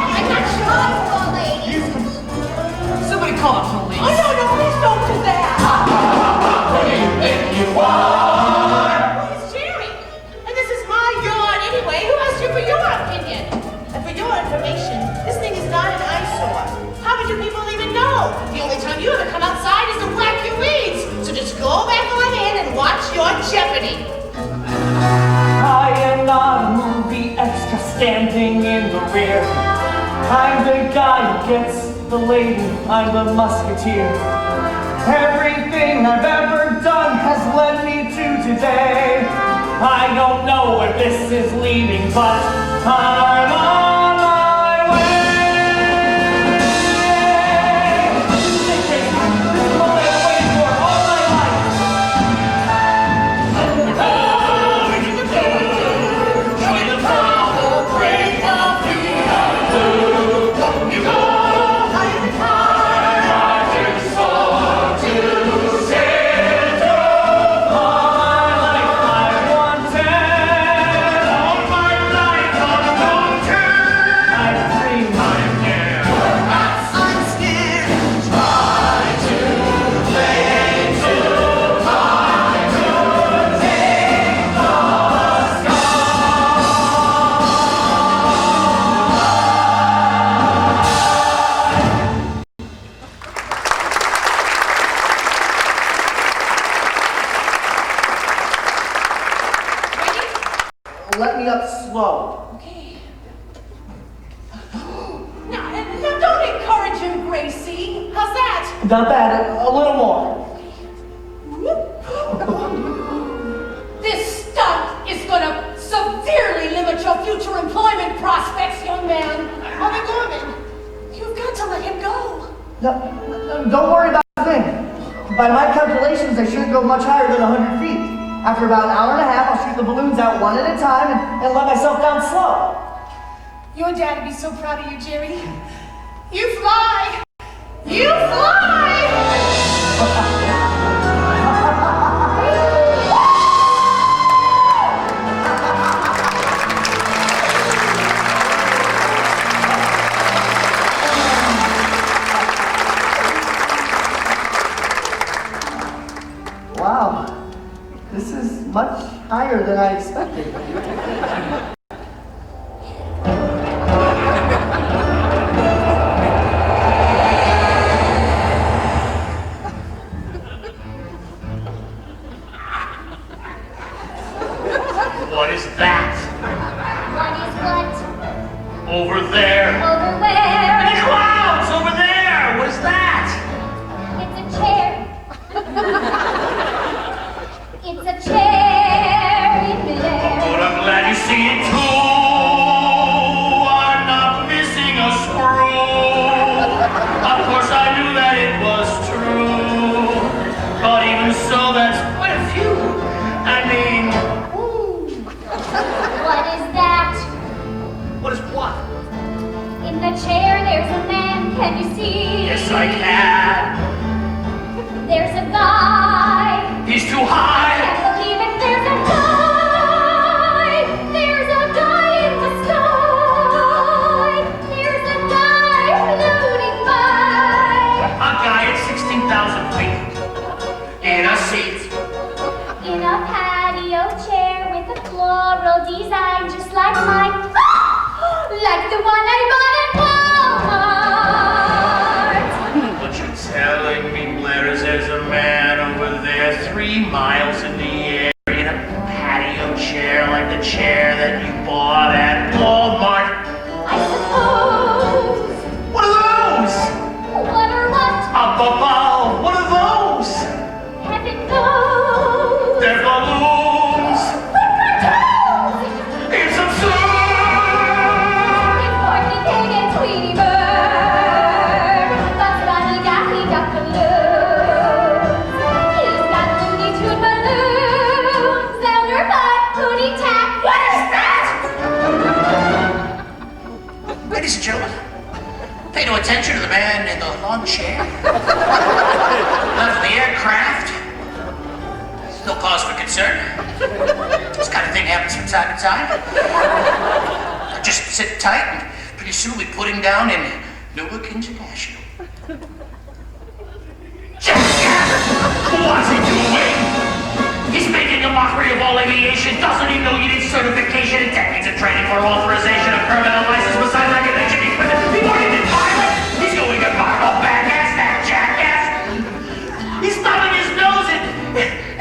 I'm not sure, old lady. Somebody call the police. Oh, no, please don't do that. What do you think you are? It's Jerry. And this is my yard anyway. Who asked you for your opinion? And for your information, this thing is not an eyesore. How would you people even know? The only time you ever come outside is to whack your weeds. So just go back on in and watch your Jeopardy. I am not a movie extra standing in the rear. I'm the guy who gets the lady, I'm the musketeer. Everything I've ever done has led me to today. I don't know where this is leading, but I'm on my way. This is it, Gracie. This is what I've been waiting for all my life. Not bad, a little more. This stunt is gonna severely limit your future employment prospects, young man. Mother Gorman, you've got to let him go. No, don't worry about a thing. By my calculations, they shouldn't go much higher than 100 feet. After about an hour and a half, I'll shoot the balloons out one at a time and let myself down slow. Your dad would be so proud of you, Jerry. You fly! You fly! Wow, this is much higher than I expected. What is that? What is what? Over there. Over where? In the clouds! Over there! What is that? It's a chair. It's a chair in midair. But I'm glad you see it too. I'm not missing a screw. Of course I knew that it was true. But even so, that's quite a few. I mean, What is that? what is what? In the chair there's a man, can you see? Yes, I can. There's a guy. He's too high. Can't believe it, there's a guy. There's a guy in the sky. There's a guy floating by. A guy at 16,000 feet. In a seat. In a patio chair with a floral design just like mine. Like the one I bought at Walmart. What you're telling me, Blaire, is there's a man over there 3 miles in the air in a patio chair like the chair that you bought at Walmart. I suppose. What are those? What or what? Up above. What are those? Heaven knows. They're balloons. What cartoons? It's absurd. It's Porky Pig and Tweety Bird. Bugs Bunny, Daffy Duck balloons. He's got Looney Tune balloons. Elder Bud, Poonie Tap. What is that? Ladies and gentlemen, pay no attention to the man in the lawn chair. Left of the aircraft. No cause for concern. This kind of thing happens from time to time. Just sit tight and pretty soon we'll be putting down in Newark International. What's he doing? He's making a mockery of all aviation. Doesn't he know you need certification and decades of training for authorization of permanent license besides academic equipment? He won't even pilot. He's going to fire a badass, that jackass. He's stubbing his nose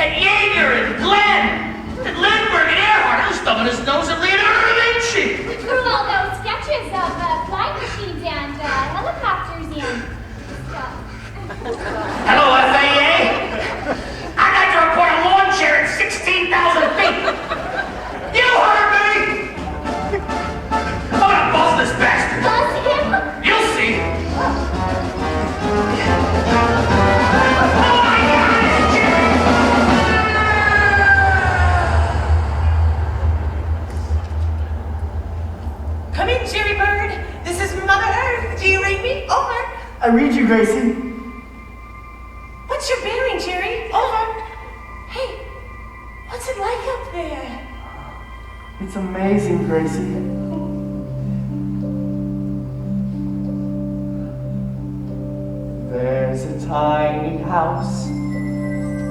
at Jaeger and Glenn and Lindbergh and Earhart. He's stubbing his nose at Leonardo da Vinci. Drew all those sketches of flying machines and helicopters and stuff. Hello, FAA. I'd like to report a lawn chair at 16,000 feet. You heard me. I'm gonna buzz this bastard. Buzz him? You'll see. Come in, Jerry Bird. This is Mother Earth. Do you read me? Over. I read you, Gracie. What's your bearing, Jerry? Over. Hey, what's it like up there? It's amazing, Gracie. There's a tiny house.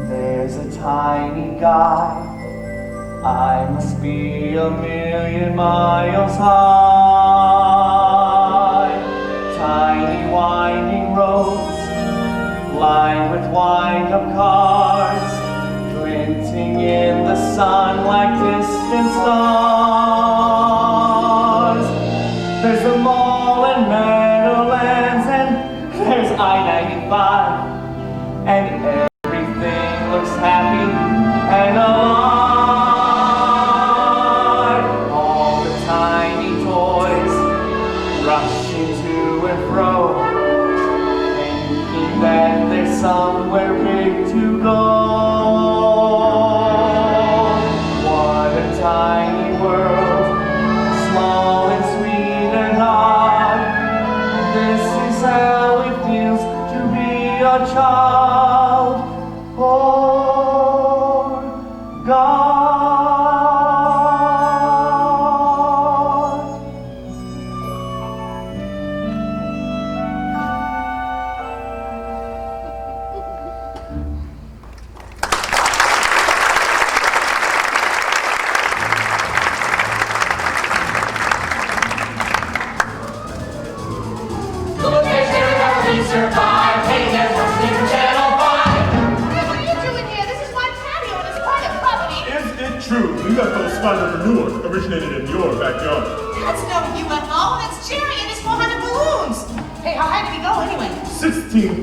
There's a tiny guy. I must be 1,000,000 miles high. Tiny winding roads, lined with wind-up cars, glinting in the sun like distant stars. There's a mall and Meadowlands and There's I-95, and everything looks happy and alive. All the tiny toys rushing to and fro, thinking that there's somewhere big to go. What a tiny world, small and sweet and odd. This is how it feels to be a child for God. Originated in your backyard. That's no UFO, that's Jerry and his 400 balloons. Hey, how high did he go anyway? 16,000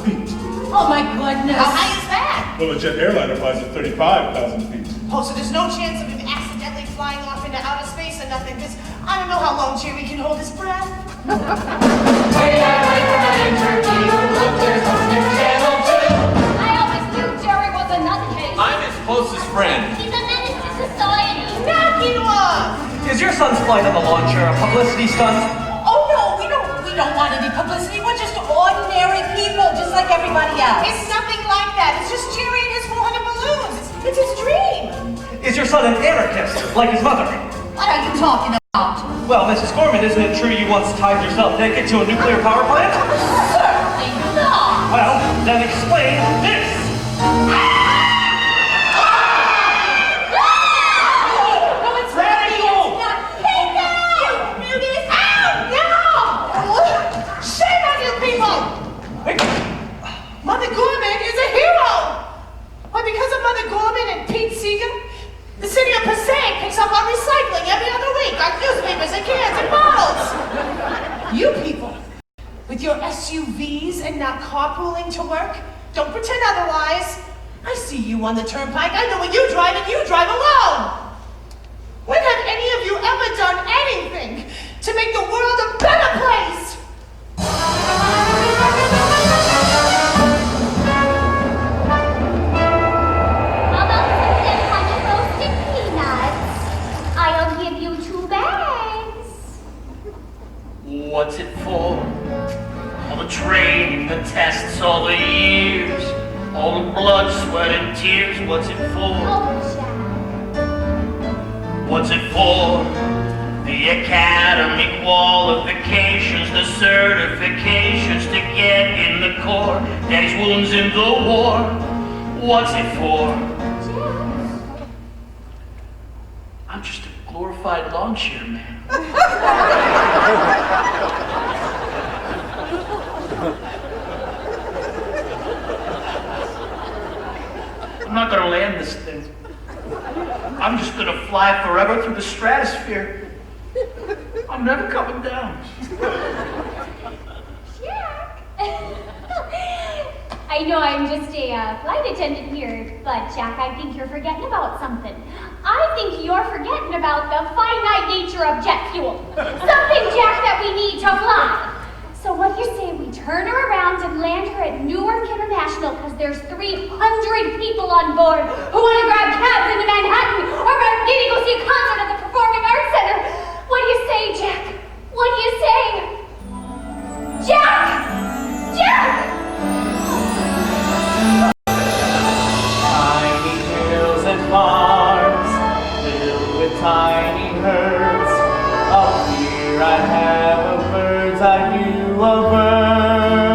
feet. Oh my goodness. How high is that? Well, a jet airliner flies at 35,000 feet. Oh, so there's no chance of him accidentally flying off into outer space or nothing, because I don't know how long Jerry can hold his breath. Way away from an interview, look, there's something Channel 2. I always knew Jerry was a nutcase. I'm his closest friend. He's a menace to society. Knock it off! Is your son's flight on the lawn chair a publicity stunt? Oh no, we don't want any publicity. We're just ordinary people, just like everybody else. It's nothing like that. It's just Jerry and his 400 balloons. It's his dream. Is your son an anarchist, like his mother? What are you talking about? Well, Mrs. Gorman, isn't it true you once tied yourself naked to a nuclear power plant? Certainly not. Well, then explain this. Mother Gorman is a hero! Why, because of Mother Gorman and Pete Seeger, the city of Passaic picks up on recycling every other week, on newspapers and cans and bottles. You people, with your SUVs and not carpooling to work, don't pretend otherwise. I see you on the turnpike. I know when you drive and you drive alone. When have any of you ever done anything to make the world a better place? What's it for? All the training, the tests, all the years, all the blood, sweat, and tears. What's it for? What's it for? The academy qualifications, the certifications to get in the Corps, Daddy's wounds in the war. What's it for? I'm just a glorified Lawnchair Man. I'm not gonna land this thing. I'm just gonna fly forever through the stratosphere. I'm never coming down. Jack! I know I'm just a flight attendant here, but Jack, I think you're forgetting about something. I think you're forgetting about the finite nature of jet fuel. Something, Jack, that we need to fly. So what do you say we turn her around and land her at Newark International because there's 300 people on board who want to grab cabs into Manhattan or maybe go see a concert at the Performing Arts Center. What do you say, Jack? What do you say? Jack! Jack! Tiny hills and farms filled with tiny herds. Up here I have a bird's eye view of birds.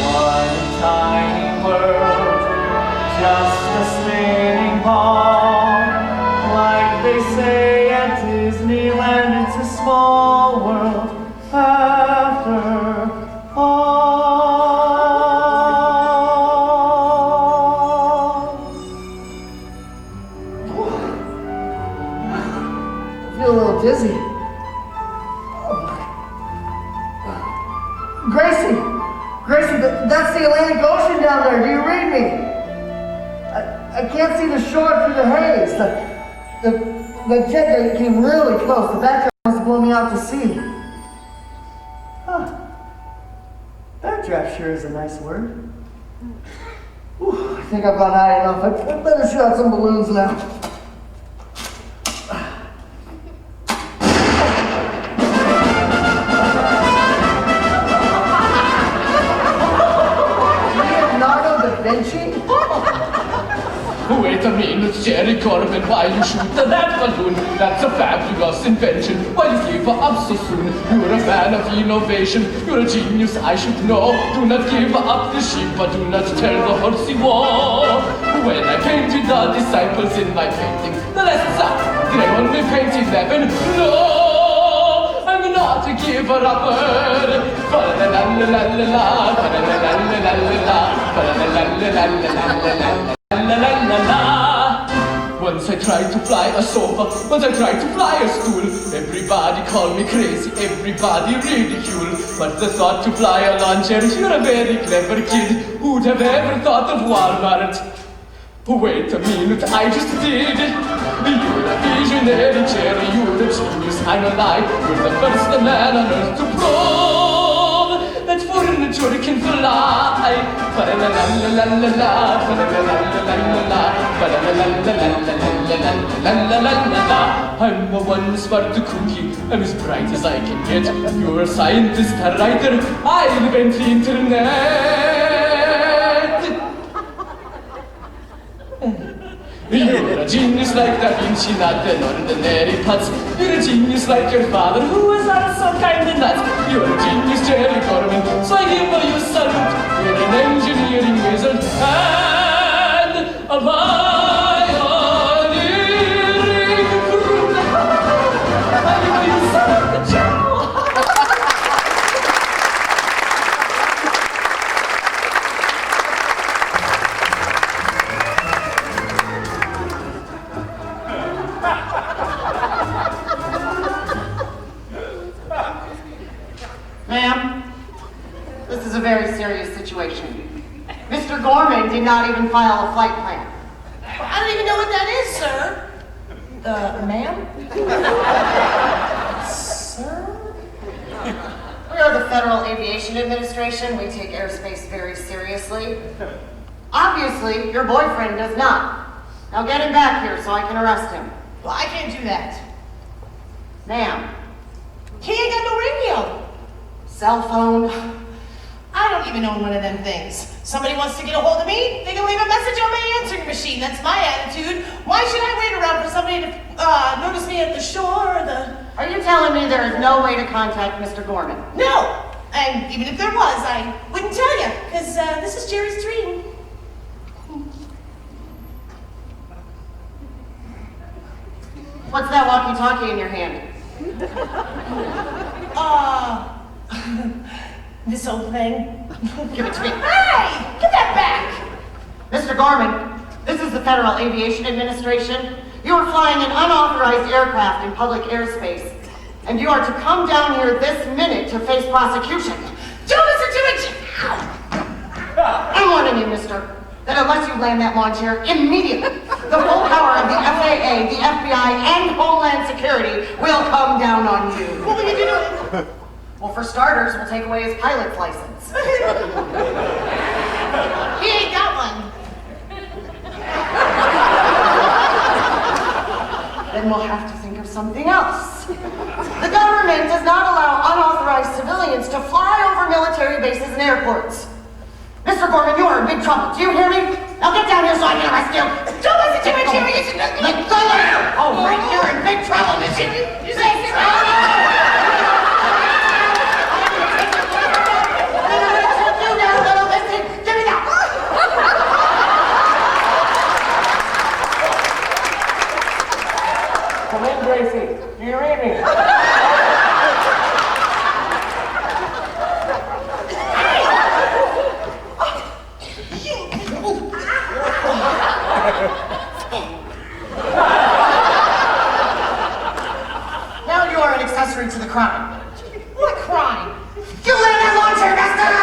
One tiny world, just a spinning ball. Like they say at Disneyland, it's a small world after all. I feel a little dizzy. Gracie, that's the Atlantic Ocean down there. Do you read me? I can't see the shore through the haze. The jet came really close. The backdraft must have blown me out to sea. Huh. Backdraft sure is a nice word. Whew, I think I've gone high enough. I better shoot out some balloons now. Leonardo da Vinci? Wait a minute, Jerry Gorman, why you shoot that balloon? That's a fabulous invention. Why you give up so soon? You're a fan of innovation. You're a genius, I should know. Do not give up the sheep, but do not tell the horsey woe. When I painted the disciples in my painting, the lessons up, did I only paint 11? No, I'm not a giver-upper. Fa-la-la-la-la-la-la, fa-la-la-la-la-la-la, fa-la-la-la-la-la-la-la. La la la la. Once I tried to fly a sofa, once I tried to fly a stool. Everybody called me crazy, everybody ridiculed. But the thought to fly a lawnchair, you're a very clever kid. Who'd have ever thought of Walmart? Wait a minute, I just did. You're a visionary, Jerry, you're a genius, I'm a lie. You're the first man on earth to prove that furniture can fly. Ba-da-la-la-la-la-la, ba-da-la-la-la-la-la, ba-da-la-la-la-la-la-la-la-la-la-la. I'm a one smart cookie, I'm as bright as I can get. You're a scientist, a writer, I invent the internet. You're a genius like Da Vinci, not an ordinary putz. You're a genius like your father, who was also kind of nuts. You're a genius, Jerry Gorman, so I give you salute. You're an engineering wizard and a pioneering fruit. I give you salute, Joe. Ma'am, this is a very serious situation. Mr. Gorman did not even file a flight plan. I don't even know what that is, sir. Ma'am? Sir? We are the Federal Aviation Administration. We take airspace very seriously. Obviously, your boyfriend does not. Now get him back here so I can arrest him. Well, I can't do that. Ma'am. He ain't got no radio. Cell phone. I don't even own one of them things. Somebody wants to get a hold of me, they can leave a message on my answering machine. That's my attitude. Why should I wait around for somebody to notice me at the shore or the... Are you telling me there is no way to contact Mr. Gorman? No! And even if there was, I wouldn't tell you, because this is Jerry's dream. What's that walkie-talkie in your hand? This old thing. Give it to me. Hey! Get that back! Mr. Gorman, this is the Federal Aviation Administration. You are flying an unauthorized aircraft in public airspace, and you are to come down here this minute to face prosecution. Don't listen to it! I'm warning you, mister, that unless you land that lawn chair immediately, the full power of the FAA, the FBI, and Homeland Security will come down on you. What will you do? Well, for starters, we'll take away his pilot's license. He ain't got one. Then we'll have to think of something else. The government does not allow unauthorized civilians to fly over military bases and airports. Mr. Gorman, you are in big trouble. Do you hear me? Now get down here so I can arrest you. Don't listen to me, Jerry. Let go of you. Oh, right. You're in big trouble, Missy. You say trouble? Come in, Gracie. Do you read me? Now you are an accessory to the crime. What crime? You land that lawnchair, Besler!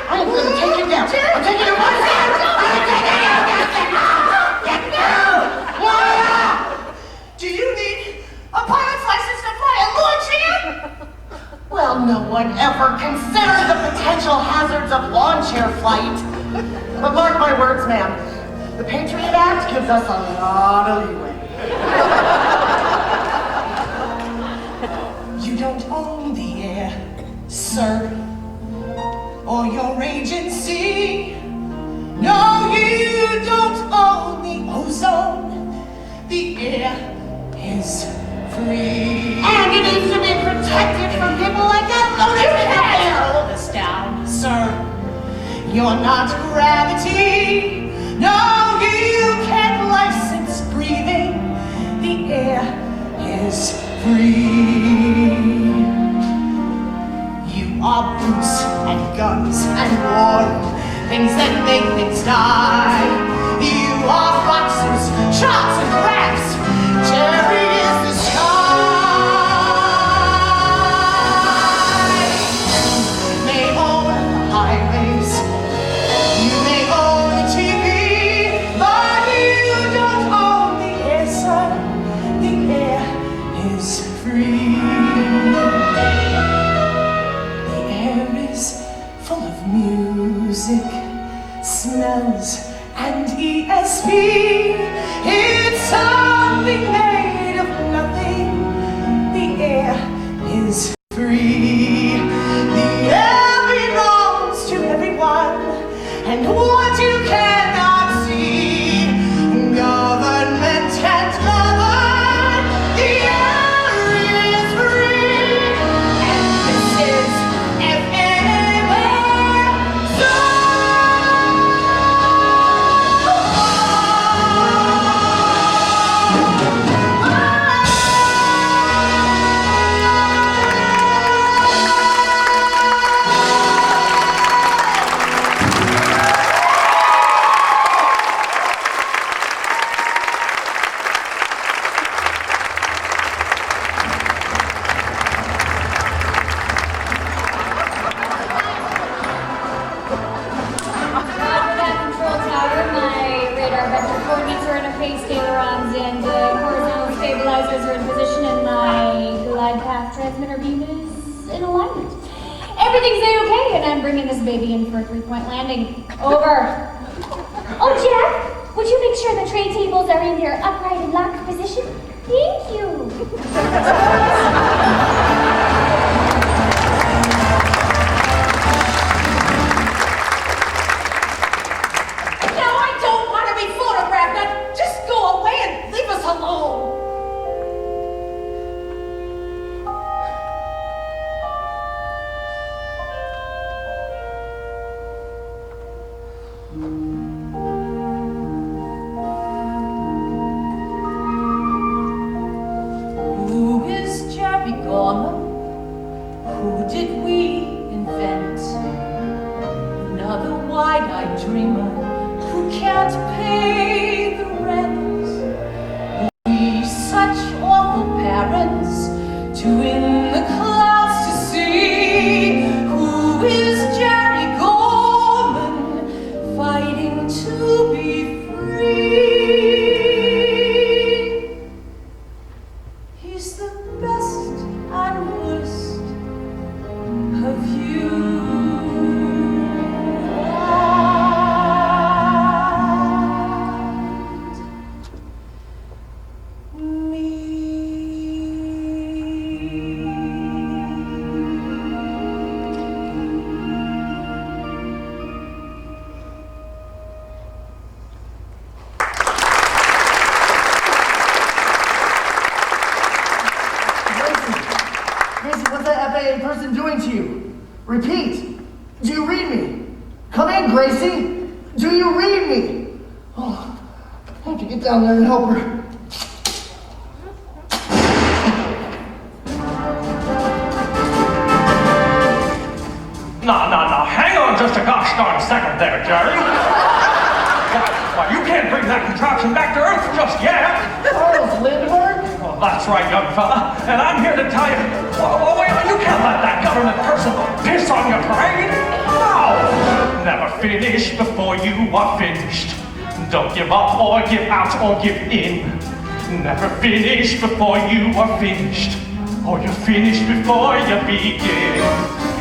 I'm gonna take you down. I'm taking you one step. I'm taking you down. Get down! Do you need a pilot's license to fly a lawnchair? Well, no one ever considered the potential hazards of lawn chair flight. But mark my words, ma'am. The Patriot Act gives us a lot of leeway. You don't own the air, sir, or your agency. No, you don't own the ozone. The air is free. And it needs to be protected from people like that You lunatic up can't there. hold us down, sir. You're not gravity. No, you can't license breathing. The air is free. You are boots and guns and war, things that make things die. You are boxers, chops and raps. Jerry is the sky. You may own the highways, you may own the TV, but you don't own the air, sir. The air is free. The air is full of music, smells, and ESP. It's something made of nothing. The air is free. The air belongs to everyone, and what you cannot see, government can't govern. The air is free, and this is everywhere. So That control tower, my radar vector coordinates are in a phase, ailerons and horizontal stabilizers are in position, and my glide path transmitter beam is in alignment. Everything's A-okay, and I'm bringing this baby in for a 3-point landing. Over. Oh, Jack, would you make sure the tray tables are in their upright and locked position? Thank you. no, I don't want to be photographed. Now, just go away and leave us alone. Who is Jerry Gorman? Who did we invent? Another wide-eyed dreamer who can't pay the rent. We such awful parents, two in the clouds to see. Who is Jerry Gorman, fighting to be free? He's the best and worst of you. Gracie, what's that FAA person doing to you? Repeat. Do you read me? Come in, Gracie. Do you read me? Oh, I have to get down there and help her. No, hang on just a gosh darn second there, Jerry. Why, you can't bring that contraption back to Earth just yet. Charles Lindbergh? Well, That's right, young fella. And I'm here to tell you, oh, wait, you can't let that government person piss on your parade. No! Never finish before you are finished. Don't give up or give out or give in. Never finish before you are finished. Or you're finished before you begin.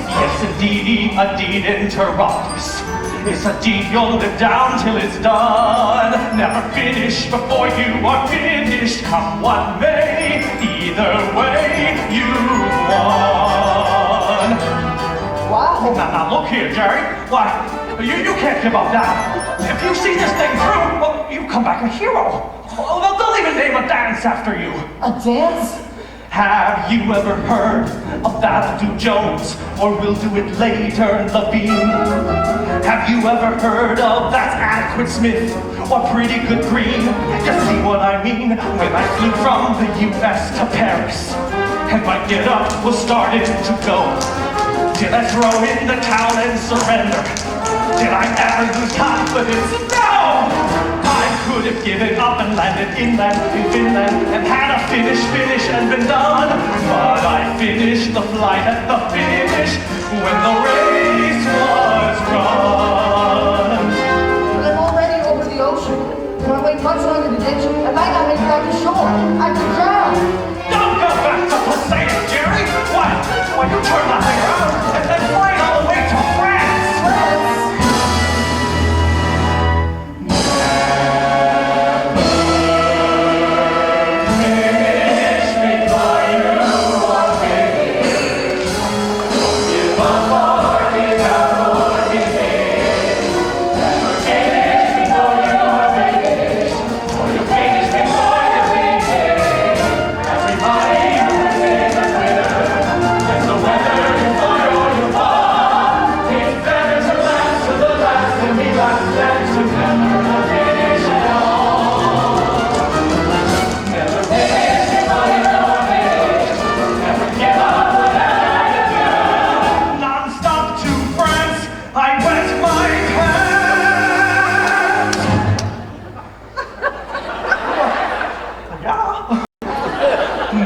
Yes, indeed, a deed interruptus. It's a deed you'll live down till it's done. Never finish before you are finished. Come what may, either way, you won. Wow. Now look here, Jerry. Why, you can't give up now. If you see this thing through, well, you come back a hero. Well, they'll even name a dance after you. A dance? Have you ever heard of That'll Do Jones, or We'll Do It Later, Levine? Have you ever heard of That's Adequate Smith, or Pretty Good Green? You see what I mean? When I flew from the US to Paris, and my get-up was starting to go, did I throw in the towel and surrender? Did I ever lose confidence? No! I could have given up and landed inland in Finland and had a finish and been done. But I finished the flight at the finish when the race was run. I'm already over the ocean. When I wait much longer to ditch, I might not make it back to shore. I could drown. Don't go back to Poseidon, Jerry! What? Well, you turn that thing around and then fly it all the way to France!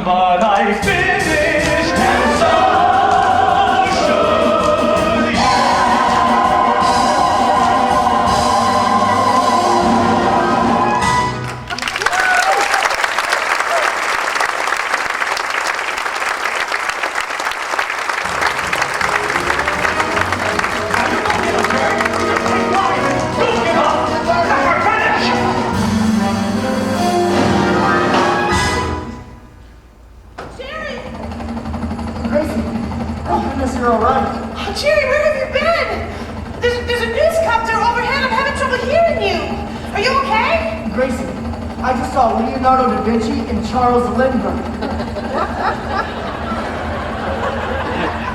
But I finished, and so should you. You're all right. Oh, Jerry, where have you been? There's a newscopter overhead. I'm having trouble hearing you. Are you okay? Gracie, I just saw Leonardo da Vinci and Charles Lindbergh.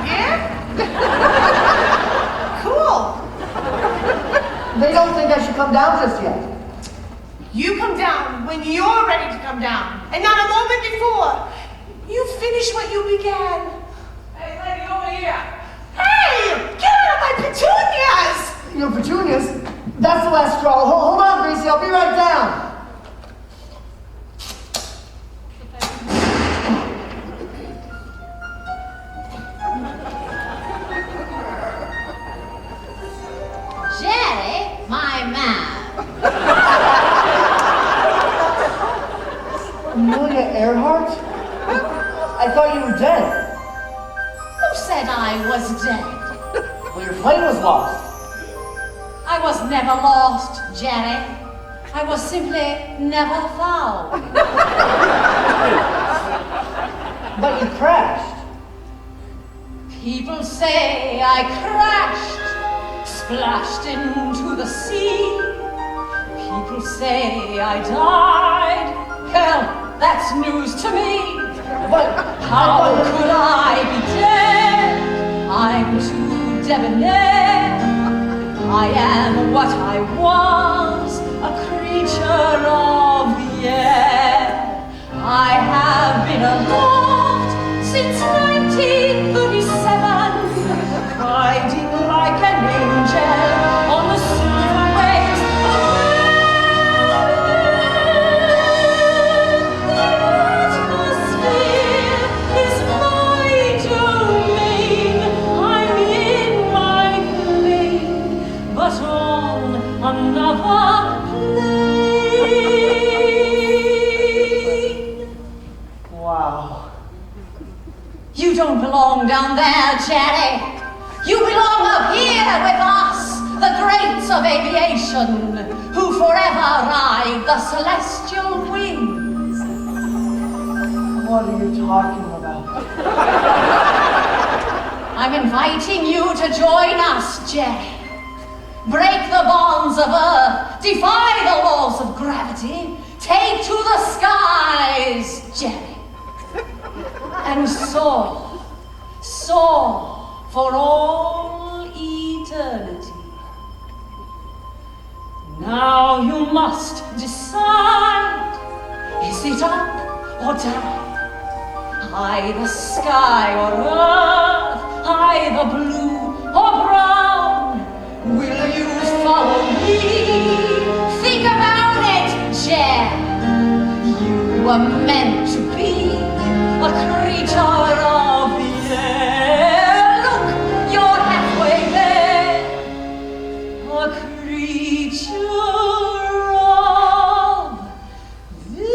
Yeah? Cool. They don't think I should come down just yet. You come down when you're ready to come down, and not a moment before. You finish what you began. Hey, lady, over here! Hey! Get out of my petunias! Your petunias? That's the last straw. Hold on, Gracie. I'll be right down. Jerry, my man. Amelia Earhart? I thought you were dead. Who said I was dead? Well, your plane was lost. I was never lost, Jerry. I was simply never found. But you crashed. People say I crashed, splashed into the sea. People say I died. Hell, that's news to me. But how could I be dead? I'm too debonair. I am what I was, a creature of the air. I have been aloft since 1937, riding like an angel on the silver waves of You don't belong down there, Jerry. You belong up here with us, the greats of aviation, who forever ride the celestial wings. What are you talking about? I'm inviting you to join us, Jerry. Break the bonds of Earth, defy the laws of gravity, take to the skies, Jerry, and soar for all eternity. Now you must decide, is it up or down? High the sky or earth, high the blue or brown? Will you follow me? Think about it, Jen. You were meant to be a creature of the air. Look, you're halfway there. A creature of the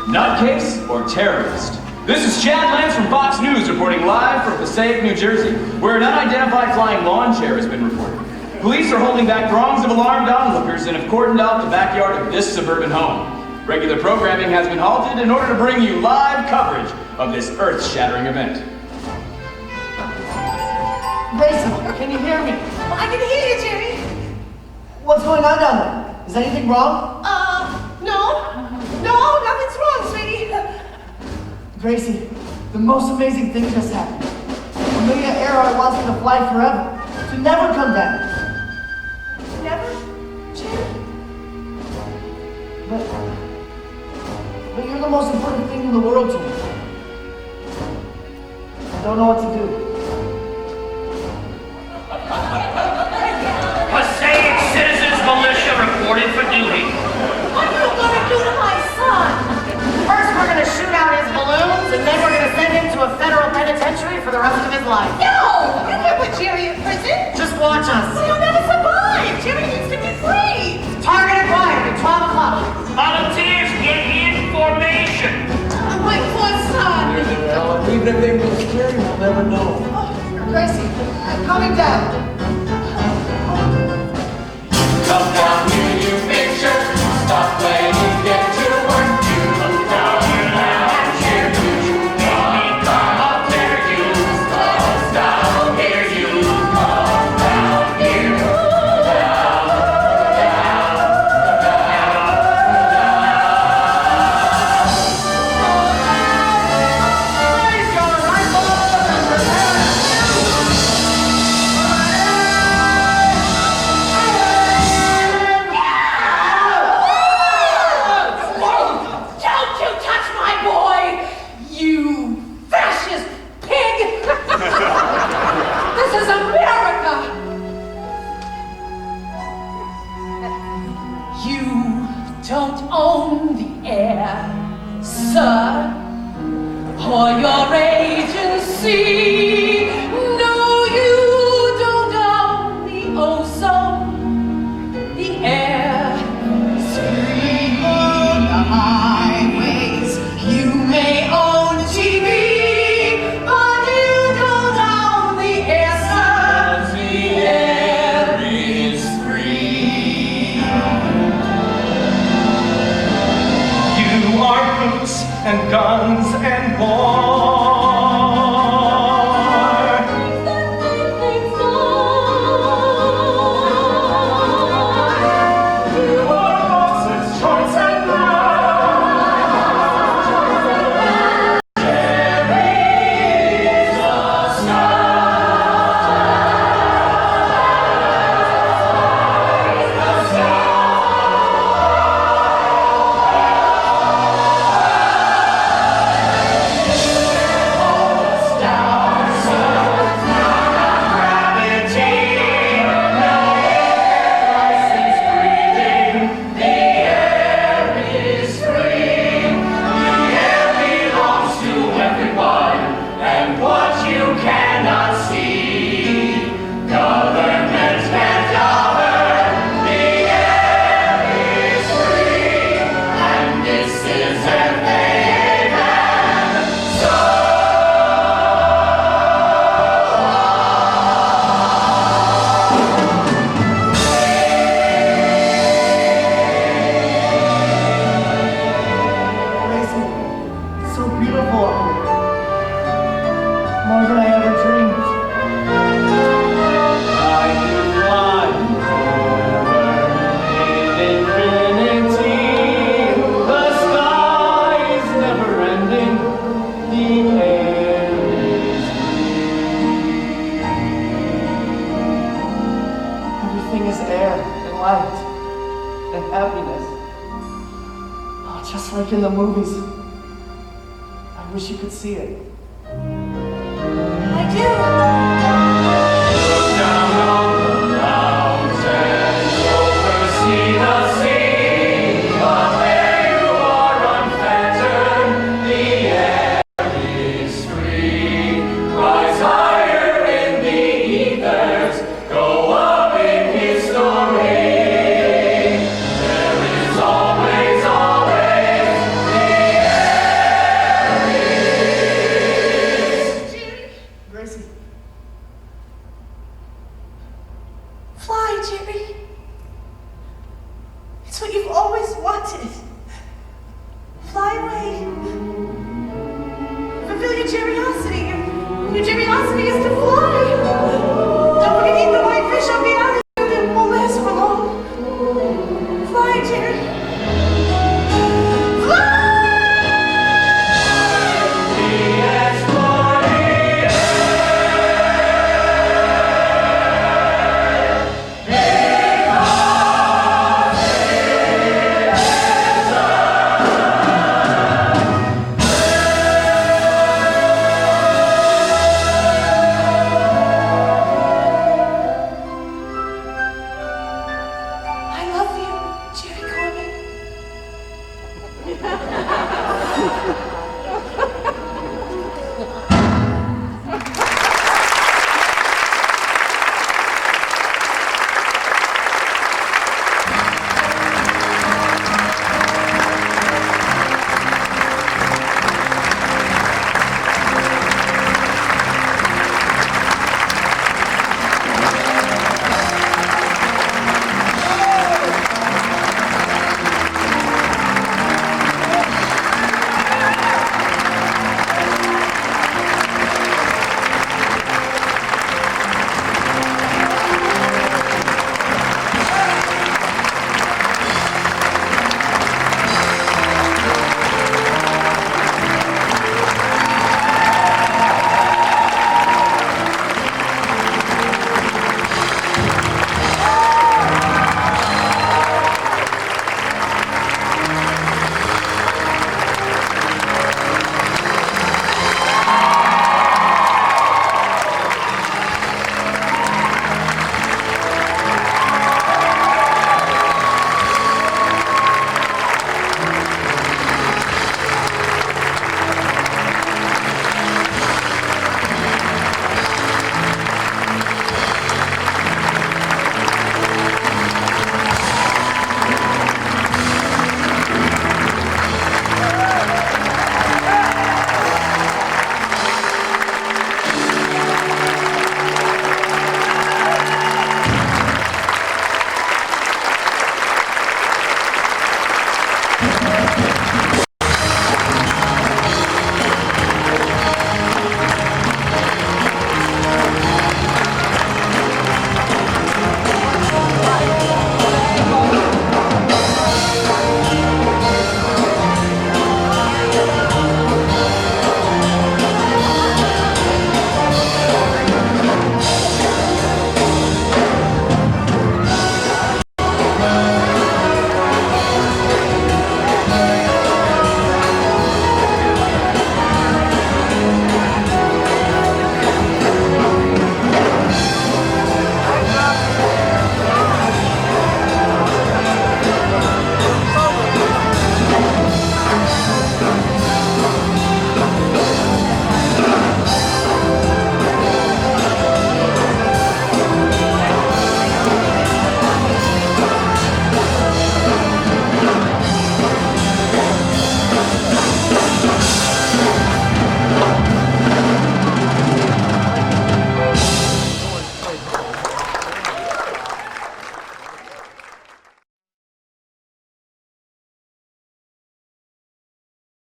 Nutcase or terrorist? This is Chad Lance from Fox News reporting live from Passaic, New Jersey, where an unidentified flying lawn chair has been reported. Police are holding back throngs of alarmed onlookers and have cordoned off the backyard of this suburban home. Regular programming has been halted in order to bring you live coverage of this earth-shattering event. Gracie, can you hear me? I can hear you, Jerry. What's going on down there? Is anything wrong? No, nothing's wrong, sweetie. Gracie, the most amazing thing just happened. Amelia Earhart wants me to fly forever, to never come down. Never, Jerry? But you're the most important thing in the world to me. I don't know what to do. Passaic Citizens Militia reported for duty. What are you gonna do to my son? First, we're gonna shoot out his balloons, and then we're gonna send him to a federal penitentiary for the rest of his life. No! You can't put Jerry in prison. Just watch us. He'll never survive. Jerry needs to be free. Target acquired at 12 o'clock. Volunteers, get in formation. My poor son. Well, even if they will scare you, we'll never know. Gracie, I'm coming down. Come down here, you big jerk. Stop playing, get to work. You come down here now and cheer. You come up there, you come down here. You come down here. Raise your rifle and prepare. quiet and happiness. Oh, just like in the movies. I wish you could see it. I do. Look down on the mountains, oversee the sea, but where you are unfettered, the air is free. Rise higher in the ethers, go up in history. There is always, always the Gracie. Fly, Jerry.